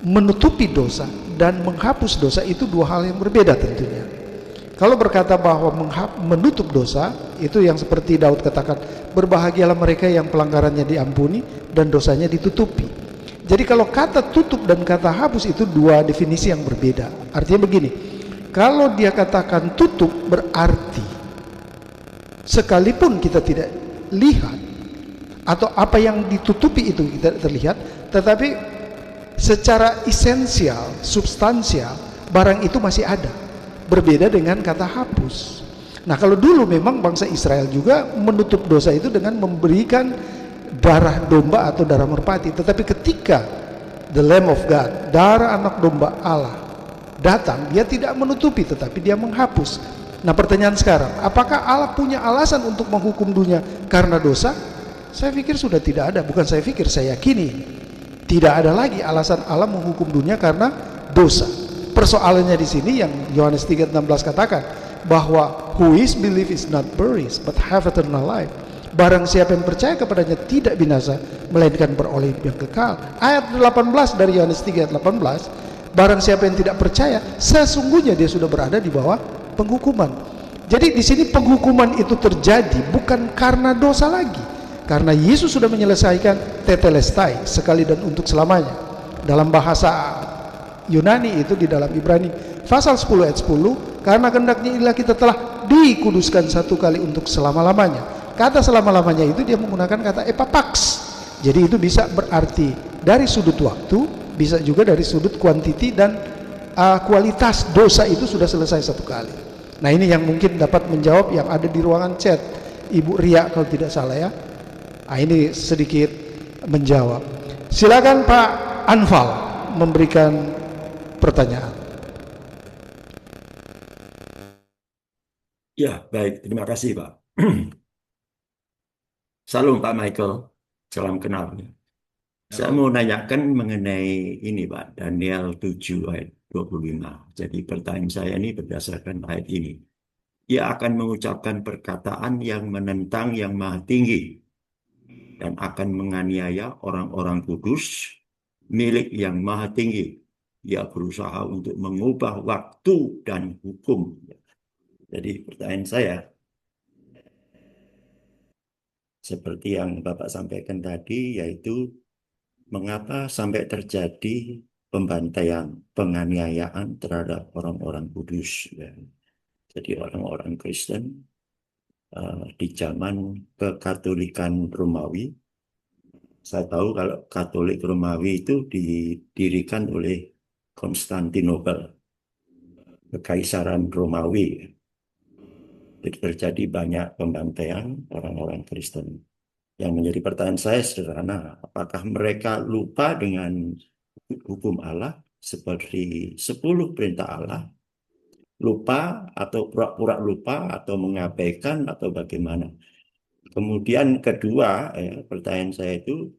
menutupi dosa dan menghapus dosa, itu dua hal yang berbeda tentunya. Kalau berkata bahwa menutup dosa, itu yang seperti Daud katakan, berbahagialah mereka yang pelanggarannya diampuni dan dosanya ditutupi. Jadi kalau kata tutup dan kata hapus itu dua definisi yang berbeda. Artinya begini, kalau dia katakan tutup berarti sekalipun kita tidak lihat atau apa yang ditutupi itu tidak terlihat, tetapi secara esensial, substansial, barang itu masih ada. Berbeda dengan kata hapus. Nah, kalau dulu memang bangsa Israel juga menutup dosa itu dengan memberikan darah domba atau darah merpati. Tetapi ketika the Lamb of God, darah anak domba Allah datang, dia tidak menutupi tetapi dia menghapus. Nah, pertanyaan sekarang, apakah Allah punya alasan untuk menghukum dunia karena dosa? Saya pikir sudah tidak ada. Bukan saya pikir, saya yakini tidak ada lagi alasan Allah menghukum dunia karena dosa. Persoalannya di sini yang Yohanes 3:16 katakan, bahwa who is believe is not perish but have eternal life. Barang siapa yang percaya kepadanya tidak binasa melainkan beroleh hidup yang kekal. Ayat 18 dari Yohanes 3:18, barang siapa yang tidak percaya sesungguhnya dia sudah berada di bawah penghukuman. Jadi di sini penghukuman itu terjadi bukan karena dosa lagi, karena Yesus sudah menyelesaikan tetelestai, sekali dan untuk selamanya. Dalam bahasa Yunani itu di dalam Ibrani pasal 10 ayat 10, karena kehendaknya inilah kita telah dikuduskan satu kali untuk selama-lamanya. Kata selama-lamanya itu dia menggunakan kata epapax. Jadi itu bisa berarti dari sudut waktu, bisa juga dari sudut kuantiti dan kualitas. Dosa itu sudah selesai satu kali. Nah, ini yang mungkin dapat menjawab yang ada di ruangan chat, Ibu Ria kalau tidak salah ya. Nah, ini sedikit menjawab. Silakan Pak Anfal memberikan pertanyaan. Ya, baik. Terima kasih, Pak. Salam, Pak Michael. Salam kenal. Saya mau nanyakan mengenai ini, Pak. Daniel 7 ayat 25. Jadi pertanyaan saya ini berdasarkan ayat ini. Ia akan mengucapkan perkataan yang menentang yang maha tinggi dan akan menganiaya orang-orang kudus milik yang maha tinggi. Ia berusaha untuk mengubah waktu dan hukum. Jadi pertanyaan saya, seperti yang Bapak sampaikan tadi, yaitu mengapa sampai terjadi pembantaian, penganiayaan terhadap orang-orang kudus, ya. Jadi orang-orang Kristen di zaman kekatolikan Romawi. Saya tahu kalau Katolik Romawi itu didirikan oleh Konstantinopel, Kekaisaran Romawi. Jadi terjadi banyak pembantaian orang-orang Kristen. Yang menjadi pertanyaan saya sederhana, apakah mereka lupa dengan hukum Allah seperti 10 perintah Allah, lupa atau pura-pura lupa atau mengabaikan atau bagaimana? Kemudian kedua, pertanyaan saya itu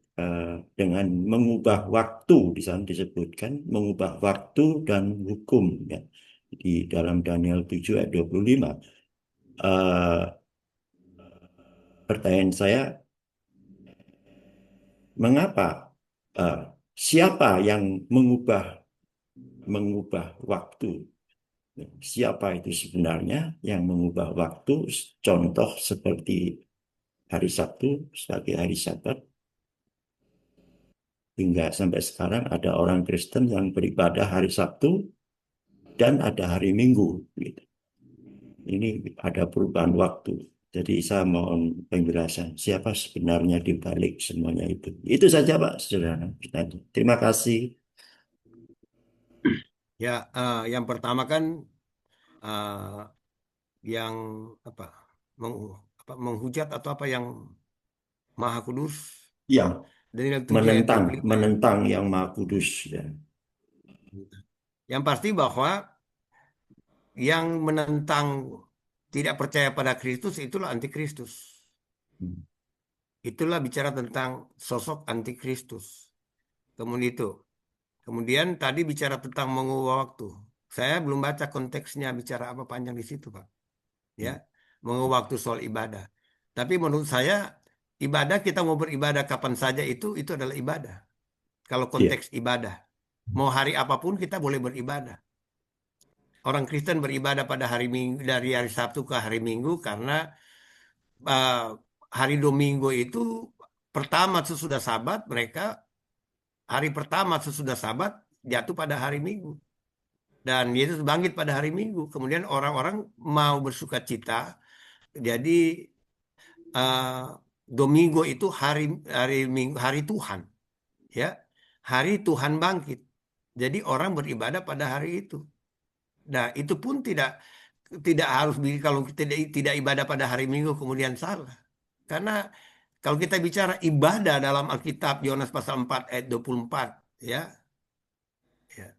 dengan mengubah waktu, di sana disebutkan mengubah waktu dan hukum, ya, di dalam Daniel 7 ayat 25. Pertanyaan saya, mengapa, siapa yang mengubah waktu? Siapa itu sebenarnya yang mengubah waktu? Contoh seperti hari Sabtu sebagai hari Sabat. Hingga sampai sekarang ada orang Kristen yang beribadah hari Sabtu dan ada hari Minggu, gitu. Ini ada perubahan waktu. Jadi saya mohon penjelasan siapa sebenarnya di balik semuanya itu. Itu saja Pak, sederhana. Terima kasih. Ya, yang pertama kan eh, yang apa, menghujat atau apa yang Maha Kudus, Yang Daniel 7 ayat 25 ya. menentang yang Maha Kudus, ya. Yang pasti bahwa yang menentang tidak percaya pada Kristus itulah antikristus. Itulah bicara tentang sosok antikristus. Kemudian tadi bicara tentang mengubah waktu. Saya belum baca konteksnya bicara apa panjang di situ, Pak. Ya, mengubah waktu soal ibadah. Tapi menurut saya ibadah, kita mau beribadah kapan saja itu adalah ibadah. Kalau Iya. konteks ibadah, mau hari apapun kita boleh beribadah. Orang Kristen beribadah pada hari Minggu, dari hari Sabtu ke hari Minggu karena uh, hari Domingo itu pertama sesudah Sabat, mereka hari pertama sesudah Sabat jatuh pada hari Minggu. Dan Yesus bangkit pada hari Minggu. Kemudian orang-orang mau bersuka cita. Jadi Domingo itu hari Minggu, hari Tuhan, ya, hari Tuhan bangkit. Jadi orang beribadah pada hari itu. Nah, itu pun tidak harus kalau tidak ibadah pada hari Minggu kemudian salah. Karena kalau kita bicara ibadah dalam Alkitab Yohanes pasal 4 ayat 24, ya, ya,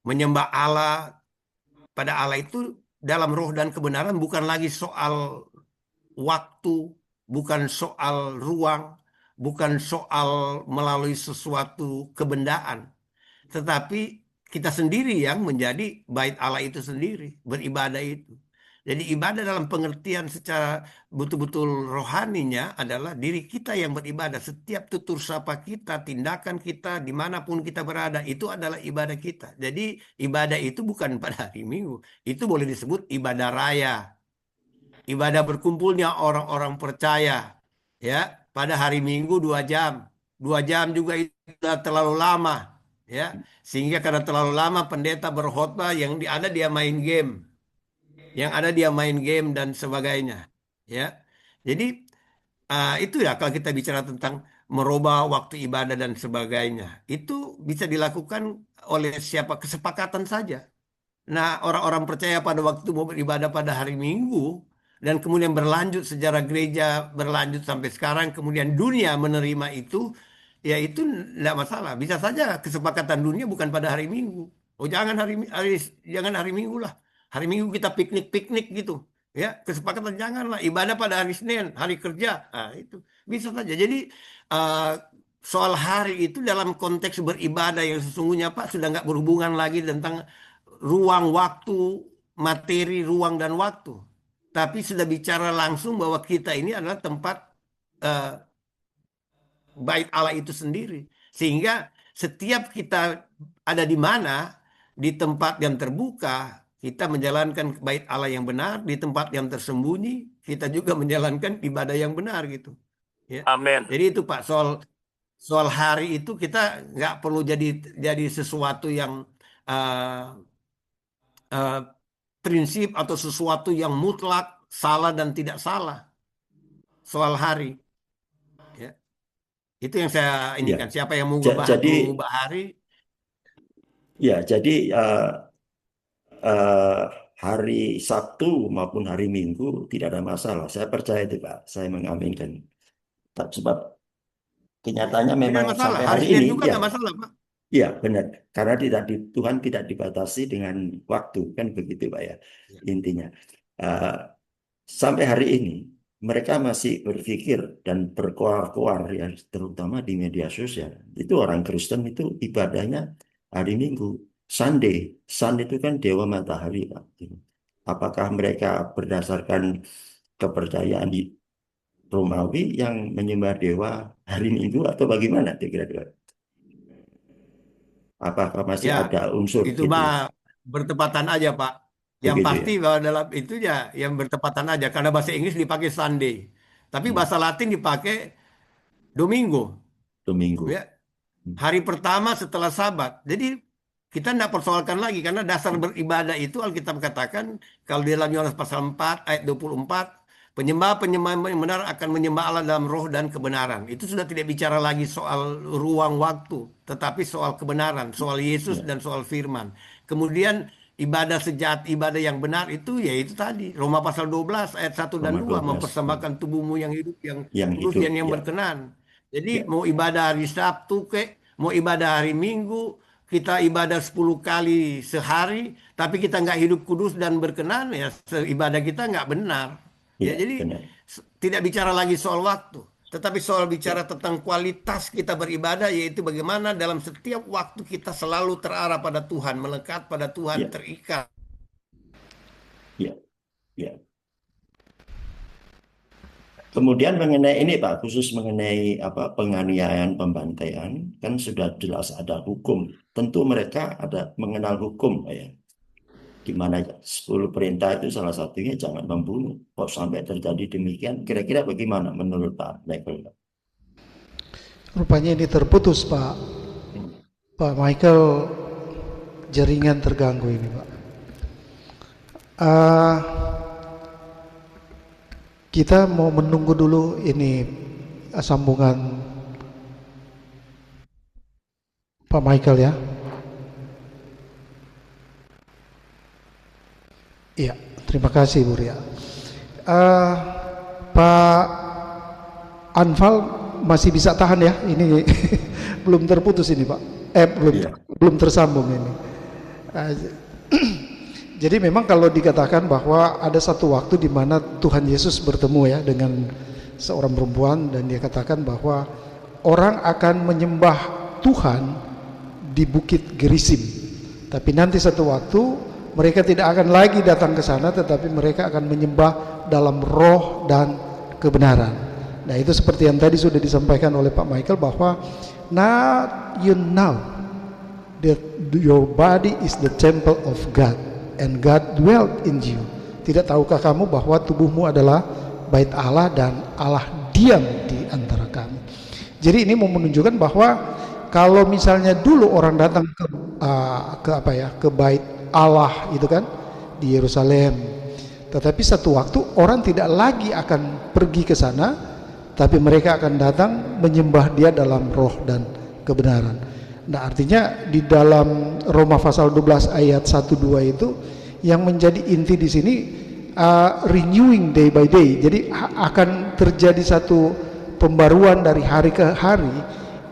menyembah Allah pada Allah itu dalam roh dan kebenaran bukan lagi soal waktu, bukan soal ruang, bukan soal melalui sesuatu kebendaan, tetapi kita sendiri yang menjadi bait Allah itu sendiri, beribadah itu. Jadi ibadah dalam pengertian secara betul-betul rohaninya adalah diri kita yang beribadah. Setiap tutur sapa kita, tindakan kita, dimanapun kita berada, itu adalah ibadah kita. Jadi ibadah itu bukan pada hari Minggu. Itu boleh disebut ibadah raya. Ibadah berkumpulnya orang-orang percaya, ya, pada hari Minggu 2 jam. 2 jam juga itu sudah terlalu lama, ya. Sehingga karena terlalu lama pendeta berkhotbah, yang ada dia main game. Yang ada dia main game dan sebagainya, ya. Jadi itu ya kalau kita bicara tentang merubah waktu ibadah dan sebagainya, itu bisa dilakukan oleh siapa, kesepakatan saja. Nah, orang-orang percaya pada waktu mau beribadah pada hari Minggu dan kemudian berlanjut, sejarah gereja berlanjut sampai sekarang, kemudian dunia menerima itu, ya itu tidak masalah. Bisa saja kesepakatan dunia bukan pada hari Minggu. Oh, jangan hari Minggu lah. Hari Minggu kita piknik-piknik gitu. Ya, kesepakatan janganlah ibadah pada hari Senin, hari kerja. Nah, itu bisa saja. Jadi soal hari itu dalam konteks beribadah yang sesungguhnya Pak sudah nggak berhubungan lagi tentang ruang, waktu, materi, ruang dan waktu. Tapi sudah bicara langsung bahwa kita ini adalah tempat bait Allah itu sendiri. Sehingga setiap kita ada di mana, di tempat yang terbuka, kita menjalankan bait Allah yang benar. Di tempat yang tersembunyi, kita juga menjalankan ibadah yang benar gitu. Ya. Amin. Jadi itu Pak, soal hari itu kita nggak perlu jadi sesuatu yang eh, eh, prinsip atau sesuatu yang mutlak salah dan tidak salah soal hari. Ya. Itu yang saya ini Ya, kan. Siapa yang jadi mengubah hari? ya jadi eh, hari Sabtu maupun hari Minggu tidak ada masalah. Saya percaya itu Pak. Saya mengaminkan. Sebab kenyataannya Tidak memang masalah. sampai Hari hari Senin ini juga ya. nggak masalah, Pak. Iya, benar. Karena Tuhan tidak dibatasi dengan waktu, kan begitu, Pak ya. Ya. Intinya, Eh, sampai hari ini mereka masih berpikir dan berkoar-koar, ya, terutama di media sosial. Itu orang Kristen itu ibadahnya hari Minggu, Sunday. Sun itu kan dewa matahari, Pak. Apakah mereka berdasarkan kepercayaan di Romawi yang menyembah dewa hari Minggu atau bagaimana, kira-kira? Apakah masih Ya, ada unsur itu gitu mah ya? bertepatan aja, Pak. Yang Begitu ya, pasti bahwa dalam itu ya yang bertepatan aja karena bahasa Inggris dipakai Sunday. Tapi hmm, bahasa Latin dipakai Domingo, Domingo. ya. Hmm, Hari pertama setelah Sabat. Jadi kita tidak persoalkan lagi karena dasar hmm, beribadah itu Alkitab katakan kalau di dalam Yohanes pasal 4 ayat 24 penyembah-penyembah yang benar akan menyembah Allah dalam roh dan kebenaran. Itu sudah tidak bicara lagi soal ruang waktu, tetapi soal kebenaran, soal Yesus ya, dan soal firman. Kemudian ibadah sejati, ibadah yang benar itu yaitu tadi Roma pasal 12 ayat 1 dan Roma 2 12, mempersembahkan tubuhmu yang hidup, yang yang kudus hidup dan yang ya, berkenan. Jadi ya, mau ibadah hari Sabtu mau ibadah hari Minggu, kita ibadah 10 kali sehari, tapi kita nggak hidup kudus dan berkenan, ya ibadah kita nggak benar. Ya, ya, jadi benar. tidak bicara lagi soal waktu, tetapi soal Ya, bicara tentang kualitas kita beribadah, yaitu bagaimana dalam setiap waktu kita selalu terarah pada Tuhan, melekat pada Tuhan, ya, terikat. ya, ya. Kemudian mengenai ini Pak, khusus mengenai apa penganiayaan, pembantaian, kan sudah jelas ada hukum. Tentu mereka ada mengenal hukum, Pak ya. Di mana 10 perintah itu salah satunya jangan membunuh. Kok sampai terjadi demikian? Kira-kira bagaimana menurut Pak Michael? Rupanya ini terputus, Pak. Pak Michael, jaringan terganggu ini, Pak. Ah, kita mau menunggu dulu ini sambungan Pak Michael ya. Iya, terima kasih Bu Ria. Pak Anfal masih bisa tahan ya? Ini belum terputus ini Pak. Belum Iya, belum tersambung ini. Ah, Jadi memang kalau dikatakan bahwa ada satu waktu di mana Tuhan Yesus bertemu ya dengan seorang perempuan dan dia katakan bahwa orang akan menyembah Tuhan di Bukit Gerisim. Tapi nanti satu waktu mereka tidak akan lagi datang ke sana, tetapi mereka akan menyembah dalam roh dan kebenaran. Nah itu seperti yang tadi sudah disampaikan oleh Pak Michael bahwa now you know that your body is the temple of God and God dwelt in you. Tidak tahukah kamu bahwa tubuhmu adalah bait Allah dan Allah diam di antara kamu. Jadi ini mau menunjukkan bahwa kalau misalnya dulu orang datang ke bait Allah itu kan di Yerusalem, tetapi satu waktu orang tidak lagi akan pergi ke sana, tapi mereka akan datang menyembah Dia dalam roh dan kebenaran. Nah artinya di dalam Roma pasal 12 ayat 1-2 itu yang menjadi inti di sini renewing day by day. Jadi akan terjadi satu pembaruan dari hari ke hari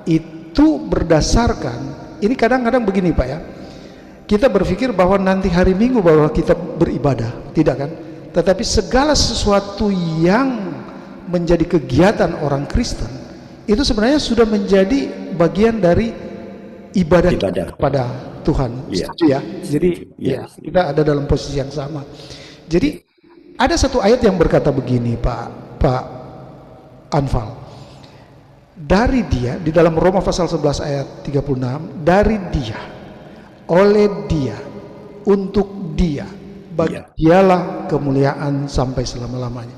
itu berdasarkan ini kadang-kadang begini Pak ya. Kita berpikir bahwa nanti hari Minggu bahwa kita beribadah, tidak kan? Tetapi segala sesuatu yang menjadi kegiatan orang Kristen itu sebenarnya sudah menjadi bagian dari ibadah kita kepada Tuhan. iya, Setuju ya? Jadi iya, ya kita ada dalam posisi yang sama. Jadi ada satu ayat yang berkata begini Pak Anfal. Dari Dia di dalam Roma pasal 11 ayat 36, dari Dia, oleh Dia, untuk Dia, bagi iya, Dialah kemuliaan sampai selama-lamanya.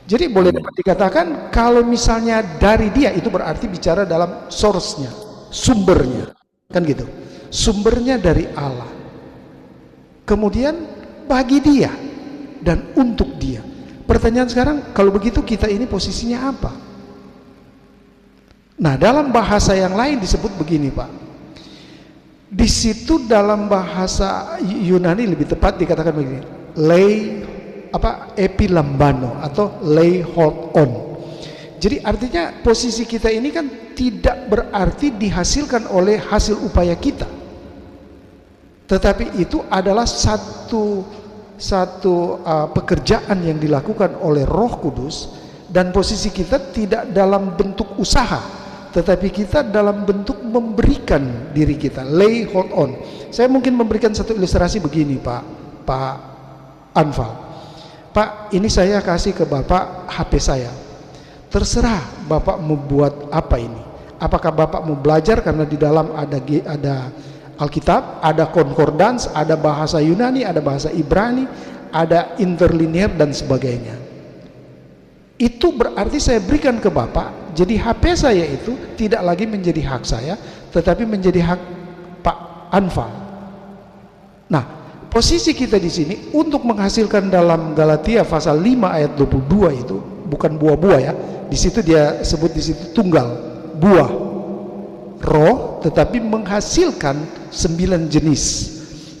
Jadi boleh Amin. dapat dikatakan kalau misalnya dari dia, itu berarti bicara dalam source-nya, sumbernya, kan gitu. Sumbernya dari Allah. Kemudian bagi dia dan untuk dia. Pertanyaan sekarang, kalau begitu kita ini posisinya apa? Nah, dalam bahasa yang lain disebut begini, Pak. Di situ dalam bahasa Yunani lebih tepat dikatakan begini, epilambano atau lay hold on. Jadi artinya posisi kita ini kan tidak berarti dihasilkan oleh hasil upaya kita, tetapi itu adalah satu pekerjaan yang dilakukan oleh Roh Kudus, dan posisi kita tidak dalam bentuk usaha, tetapi kita dalam bentuk memberikan diri kita, lay hold on. Saya mungkin memberikan satu ilustrasi begini, Pak Anfal. Pak, ini saya kasih ke Bapak HP saya. Terserah Bapak mau buat apa ini. Apakah Bapak mau belajar karena di dalam ada Alkitab, ada concordance, ada bahasa Yunani, ada bahasa Ibrani, ada interlinear dan sebagainya. Itu berarti saya berikan ke Bapak. Jadi HP saya itu tidak lagi menjadi hak saya, tetapi menjadi hak Pak Anfal. Nah, posisi kita di sini untuk menghasilkan dalam Galatia pasal 5 ayat 22 itu bukan buah-buah ya. Di situ dia sebut di situ tunggal, buah roh, tetapi menghasilkan 9 jenis.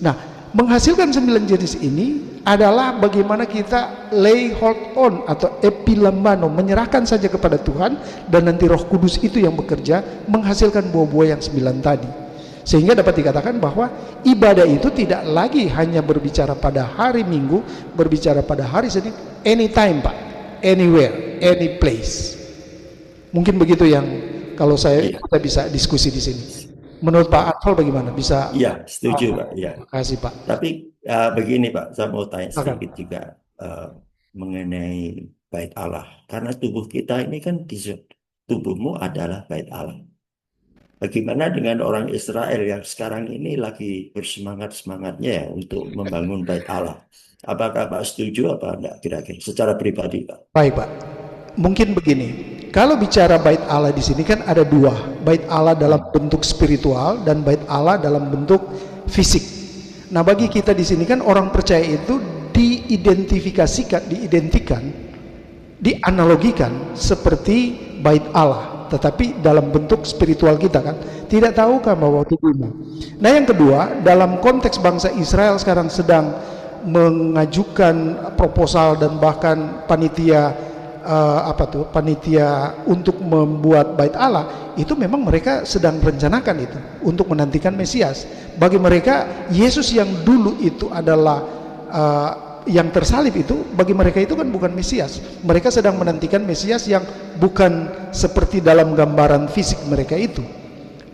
Nah, menghasilkan 9 jenis ini adalah bagaimana kita lay hold on atau epilambano, menyerahkan saja kepada Tuhan, dan nanti Roh Kudus itu yang bekerja menghasilkan buah-buah yang 9 tadi. Sehingga dapat dikatakan bahwa ibadah itu tidak lagi hanya berbicara pada hari Minggu, berbicara pada hari Senin, anytime Pak, anywhere, any place. Mungkin begitu yang kalau kita bisa diskusi di sini. Menurut Pak Anfal bagaimana? Bisa? Iya, setuju Pak. Iya. Terima kasih Pak. Tapi begini Pak, saya mau tanya sedikit juga mengenai bait Allah. Karena tubuh kita ini kan tubuhmu adalah bait Allah. Bagaimana dengan orang Israel yang sekarang ini lagi bersemangat-semangatnya ya untuk membangun bait Allah? Apakah Pak setuju apa enggak kira-kira secara pribadi Pak? Baik Pak, mungkin begini. Kalau bicara bait Allah di sini kan ada dua, bait Allah dalam bentuk spiritual dan bait Allah dalam bentuk fisik. Nah, bagi kita di sini kan orang percaya itu diidentikan, dianalogikan seperti bait Allah, tetapi dalam bentuk spiritual kita kan. Tidak tahukah bahwa tubuhmu? Nah, yang kedua, dalam konteks bangsa Israel sekarang sedang mengajukan proposal dan bahkan panitia untuk membuat bait Allah, itu memang mereka sedang rencanakan itu untuk menantikan Mesias. Bagi mereka Yesus yang dulu itu adalah yang tersalib itu, bagi mereka itu kan bukan Mesias. Mereka sedang menantikan Mesias yang bukan seperti dalam gambaran fisik mereka itu.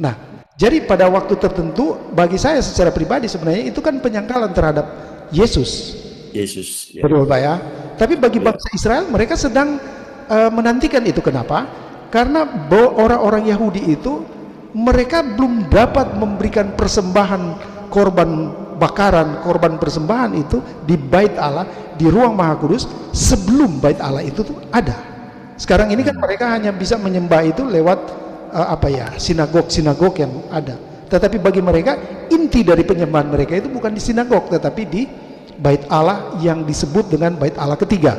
Nah, jadi pada waktu tertentu bagi saya secara pribadi sebenarnya itu kan penyangkalan terhadap Yesus. Yesus. Ya. Betul Pak ya. Tapi bagi bangsa Israel mereka sedang menantikan itu. Kenapa? Karena orang-orang Yahudi itu mereka belum dapat memberikan persembahan korban bakaran, korban persembahan itu di bait Allah, di ruang Maha Kudus sebelum bait Allah itu tuh ada. Sekarang ini kan mereka hanya bisa menyembah itu lewat sinagog-sinagog yang ada. Tetapi bagi mereka inti dari penyembahan mereka itu bukan di sinagog, tetapi di bait Allah yang disebut dengan bait Allah ketiga.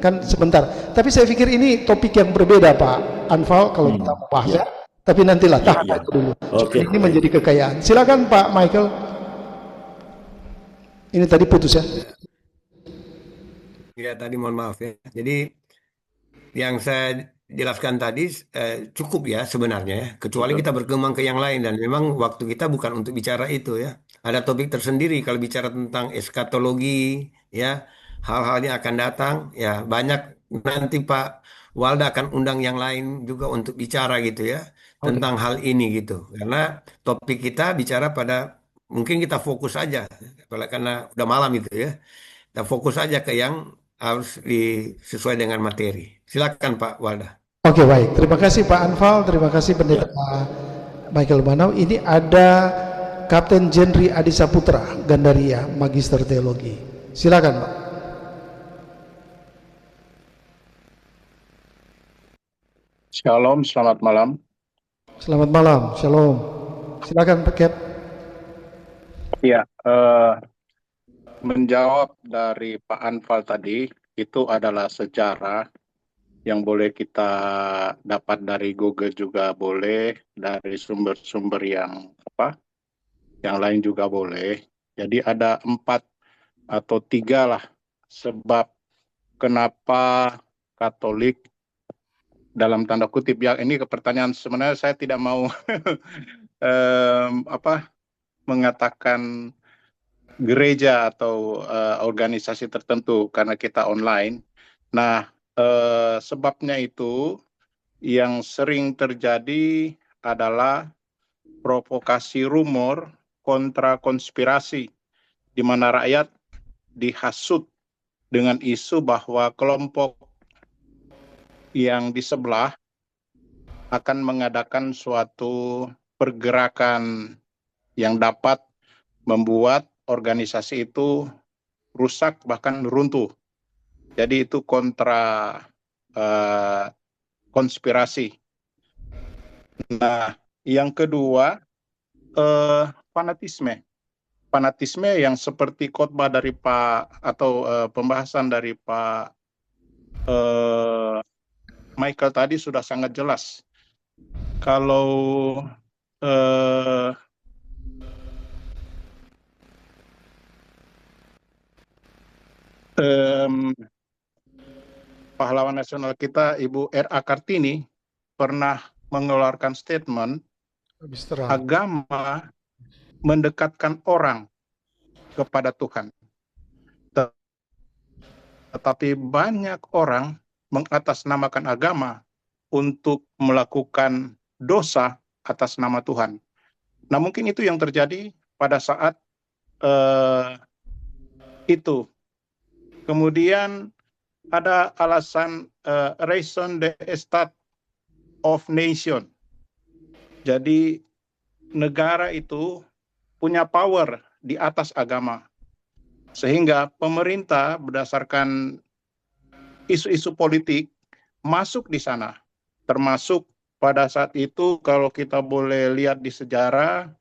Kan sebentar. Tapi saya pikir ini topik yang berbeda Pak Anfal kalau kita mau bahas ya. Tapi nantilah tahan aja dulu. Okay. Ini menjadi kekayaan. Silakan Pak Michael. Ini tadi putus ya. Ya tadi mohon maaf ya. Jadi yang saya jelaskan tadi cukup ya sebenarnya ya. Kecuali kita berkembang ke yang lain, dan memang waktu kita bukan untuk bicara itu ya. Ada topik tersendiri kalau bicara tentang eskatologi ya, hal-hal yang akan datang ya, banyak nanti Pak Walda akan undang yang lain juga untuk bicara gitu ya tentang hal ini gitu. Karena topik kita bicara pada, mungkin kita fokus aja karena udah malam itu ya. Kita fokus aja ke yang harus sesuai dengan materi. Silakan Pak Walda. Oke, baik. Terima kasih Pak Anfal, terima kasih Pendeta Michael Banau. Ini ada Kapten Jenri Adisaputra, Gandaria, Magister Teologi. Silakan Pak. Shalom, selamat malam. Selamat malam, shalom. Silakan Pak Cap. Ya, menjawab dari Pak Anfal tadi, itu adalah sejarah yang boleh kita dapat dari Google juga boleh, dari sumber-sumber yang lain juga boleh. Jadi ada 4 atau 3 lah sebab kenapa Katolik dalam tanda kutip ya, ini pertanyaan sebenarnya saya tidak mau mengatakan gereja atau organisasi tertentu karena kita online. Nah, sebabnya itu yang sering terjadi adalah provokasi rumor kontra konspirasi, di mana rakyat dihasut dengan isu bahwa kelompok yang di sebelah akan mengadakan suatu pergerakan yang dapat membuat organisasi itu rusak bahkan runtuh. Jadi itu kontra konspirasi. Nah, yang kedua fanatisme. Fanatisme yang seperti khotbah dari Pak atau pembahasan dari Pak Michael tadi sudah sangat jelas. Kalau pahlawan nasional kita Ibu R.A. Kartini pernah mengeluarkan statement, agama mendekatkan orang kepada Tuhan. Tetapi banyak orang mengatasnamakan agama untuk melakukan dosa atas nama Tuhan. Nah, mungkin itu yang terjadi pada saat itu. Kemudian ada alasan raison d'etat of nation. Jadi negara itu punya power di atas agama. Sehingga pemerintah berdasarkan isu-isu politik masuk di sana. Termasuk pada saat itu kalau kita boleh lihat di sejarah,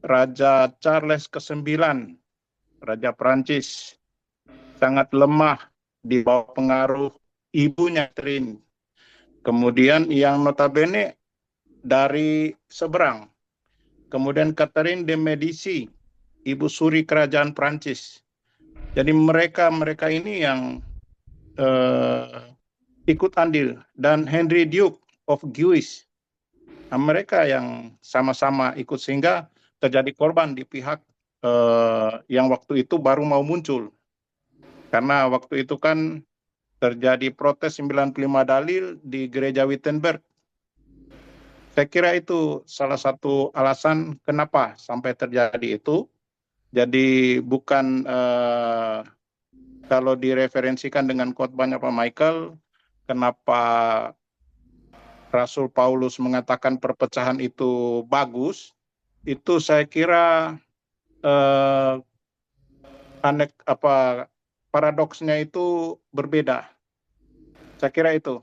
Raja Charles ke-9, Raja Prancis, sangat lemah di bawah pengaruh ibunya Catherine. Kemudian yang notabene dari seberang. Kemudian Catherine de Medici, ibu suri kerajaan Prancis. Jadi mereka ini yang ikut andil, dan Henry Duke of Guise, mereka yang sama-sama ikut, sehingga terjadi korban di pihak yang waktu itu baru mau muncul. Karena waktu itu kan terjadi protes 95 dalil di gereja Wittenberg. Saya kira itu salah satu alasan kenapa sampai terjadi itu. Jadi bukan kalau direferensikan dengan khotbahnya Pak Michael, kenapa Rasul Paulus mengatakan perpecahan itu bagus, itu saya kira paradoksnya itu berbeda. Saya kira itu.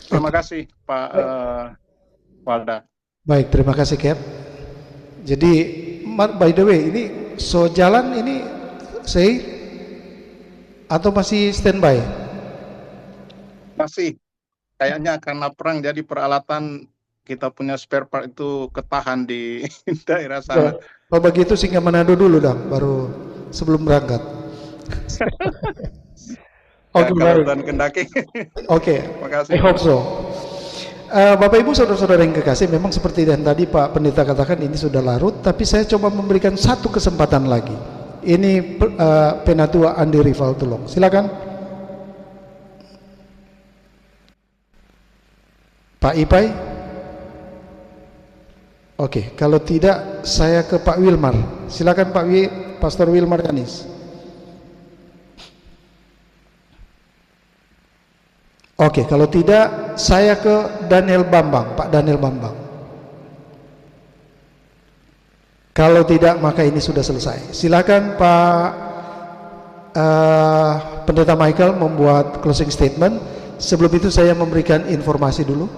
Terima kasih Pak Walda. Baik, terima kasih Cap. Jadi by the way, ini jalan ini atau masih standby? Masih. Kayaknya karena perang jadi peralatan kita punya spare part itu ketahan di daerah sana. Kalau begitu singgah Manado dulu dong, baru sebelum berangkat. Oke, dan Kendaki. Oke, makasih. I hope so. Bapak Ibu saudara-saudara yang kekasih, memang seperti yang tadi Pak Pendeta katakan ini sudah larut, tapi saya coba memberikan satu kesempatan lagi. Ini Penatua Andi Rival Tulung. Silakan. Pak Ipai. Oke, kalau tidak saya ke Pak Wilmar. Silakan Pastor Wilmar Yanis. Oke, kalau tidak saya ke Daniel Bambang, Pak Daniel Bambang. Kalau tidak maka ini sudah selesai. Silakan Pak Pendeta Michael membuat closing statement. Sebelum itu saya memberikan informasi dulu.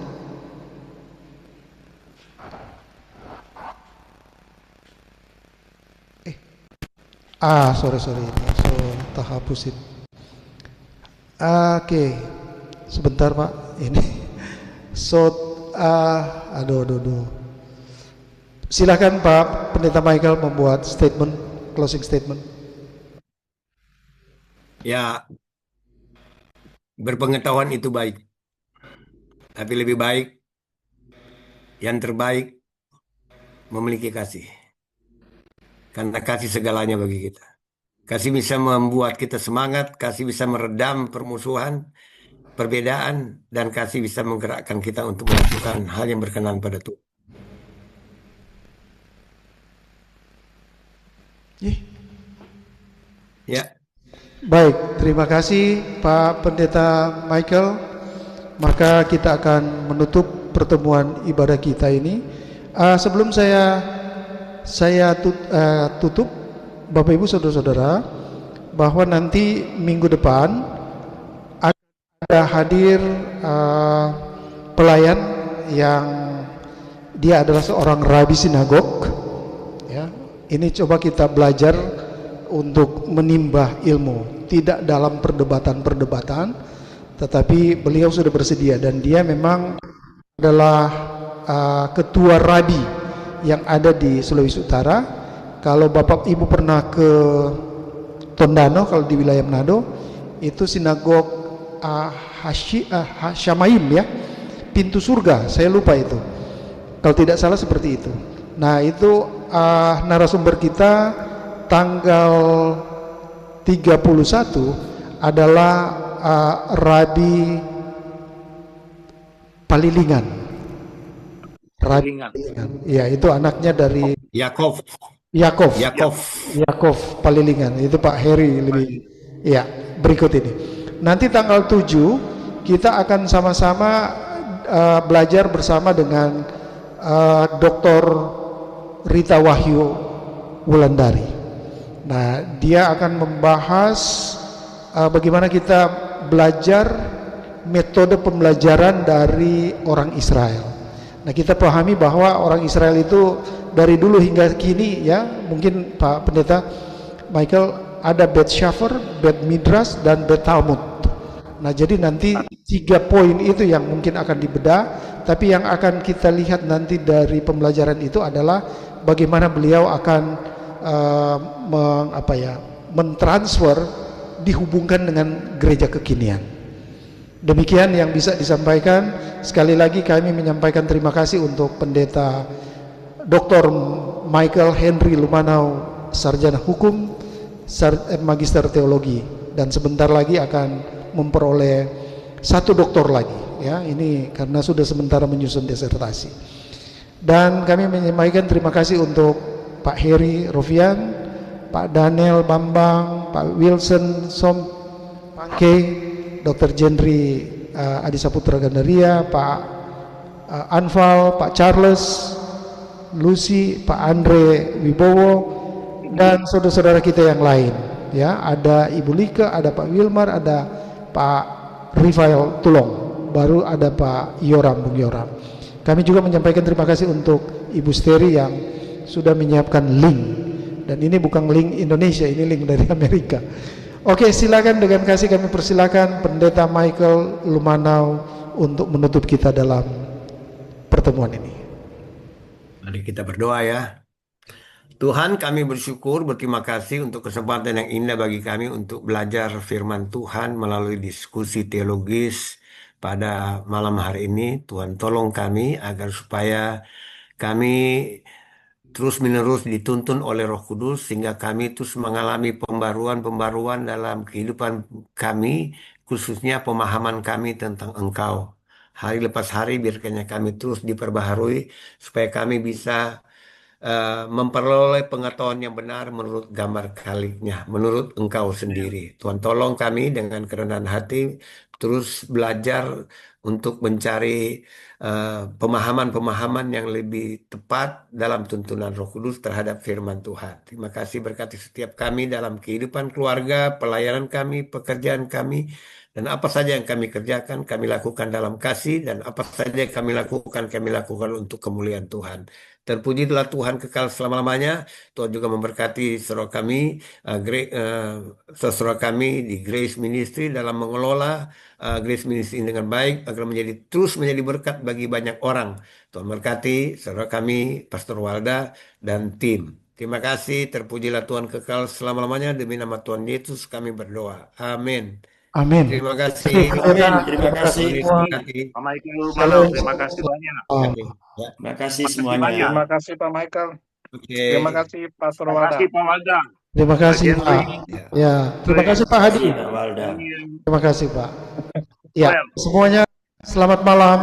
Sorry sorry ini. So tak hapusin. Oke, sebentar Pak. Ini. So, aduh. Silakan Pak Pendeta Michael membuat statement, closing statement. Ya, berpengetahuan itu baik, tapi lebih baik, yang terbaik, memiliki kasih. Karena kasih segalanya bagi kita. Kasih bisa membuat kita semangat, kasih bisa meredam permusuhan, perbedaan, dan kasih bisa menggerakkan kita untuk melakukan hal yang berkenan pada Tuhan. Ya, Baik, terima kasih Pak Pendeta Michael. Maka kita akan menutup pertemuan ibadah kita ini. Sebelum saya tutup, Bapak Ibu Saudara-saudara, bahwa nanti minggu depan ada hadir pelayan yang dia adalah seorang rabi sinagog. Ya, ini coba kita belajar untuk menimbah ilmu, tidak dalam perdebatan-perdebatan, tetapi beliau sudah bersedia dan dia memang adalah ketua rabi yang ada di Sulawesi Utara. Kalau Bapak Ibu pernah ke Tondano, kalau di wilayah Manado, itu sinagog Syamaim ya, pintu surga, saya lupa itu. Kalau tidak salah seperti itu. Nah itu narasumber kita tanggal 31 adalah Rabi Palilingan. Ringan. Ya, itu anaknya dari Yakov. Yakov Palilingan. Itu Pak Heri lebih. Ya, berikut ini. Nanti tanggal 7 kita akan sama-sama belajar bersama dengan Dr. Rita Wahyu Wulandari. Nah, dia akan membahas bagaimana kita belajar metode pembelajaran dari orang Israel. Nah, kita pahami bahwa orang Israel itu dari dulu hingga kini ya, mungkin Pak Pendeta Michael ada Bet Shafer, Bet Midras, dan Bet Talmud. Nah, jadi nanti 3 poin itu yang mungkin akan dibedah, tapi yang akan kita lihat nanti dari pembelajaran itu adalah bagaimana beliau akan mentransfer, dihubungkan dengan gereja kekinian. Demikian yang bisa disampaikan. Sekali lagi kami menyampaikan terima kasih untuk Pendeta Dr. Michael Henry Lumanau, Sarjana Hukum, Magister Teologi, dan sebentar lagi akan memperoleh 1 doktor lagi ya, ini karena sudah sementara menyusun disertasi. Dan kami menyampaikan terima kasih untuk Pak Heri Rofian, Pak Daniel Bambang, Pak Wilson Som Pangke, Dr. Jendri Adi Saputra Gandaria, Pak Anval, Pak Charles, Lucy, Pak Andre Wibowo, dan saudara-saudara kita yang lain. Ya, ada Ibu Lika, ada Pak Wilmar, ada Pak Rifael Tulong, baru ada Pak Yoram, Bung Yoram. Kami juga menyampaikan terima kasih untuk Ibu Steri yang sudah menyiapkan link, dan ini bukan link Indonesia, ini link dari Amerika. Oke, silakan, dengan kasih kami persilakan Pendeta Michael Lumanau untuk menutup kita dalam pertemuan ini. Mari kita berdoa ya. Tuhan, kami bersyukur, berterima kasih untuk kesempatan yang indah bagi kami untuk belajar firman Tuhan melalui diskusi teologis pada malam hari ini. Tuhan, tolong kami agar supaya kami terus-menerus dituntun oleh Roh Kudus sehingga kami terus mengalami pembaruan-pembaruan dalam kehidupan kami, khususnya pemahaman kami tentang Engkau. Hari lepas hari biarkannya kami terus diperbaharui supaya kami bisa memperoleh pengetahuan yang benar menurut gambar kaliknya, menurut Engkau sendiri. Tuhan, tolong kami dengan kerendahan hati terus belajar untuk mencari pemahaman-pemahaman yang lebih tepat dalam tuntunan Roh Kudus terhadap firman Tuhan. Terima kasih, berkati setiap kami dalam kehidupan keluarga, pelayanan kami, pekerjaan kami, dan apa saja yang kami kerjakan, kami lakukan dalam kasih, dan apa saja yang kami lakukan untuk kemuliaan Tuhan. Terpujilah Tuhan kekal selama-lamanya. Tuhan juga memberkati saudara kami, saudara kami di Grace Ministry dalam mengelola Grace Ministry ini dengan baik agar terus menjadi berkat bagi banyak orang. Tuhan berkati saudara kami, Pastor Walda dan tim. Terima kasih, terpujilah Tuhan kekal selama-lamanya. Demi nama Tuhan Yesus kami berdoa. Amin. Amin. Terima kasih. Amin. Terima kasih. Pak Michael Shalom. terima kasih banyak. Ya. Terima kasih Makasih semuanya. banyak. Terima kasih Pak Michael. Oke. Terima kasih Pastor Terima Walda. kasih Pak Walda. Terima kasih Pak Pak. Henry. Ya, terima kasih Pak Hadi. Terima kasih, Pak Walda. Terima kasih Pak. Ya, semuanya selamat malam.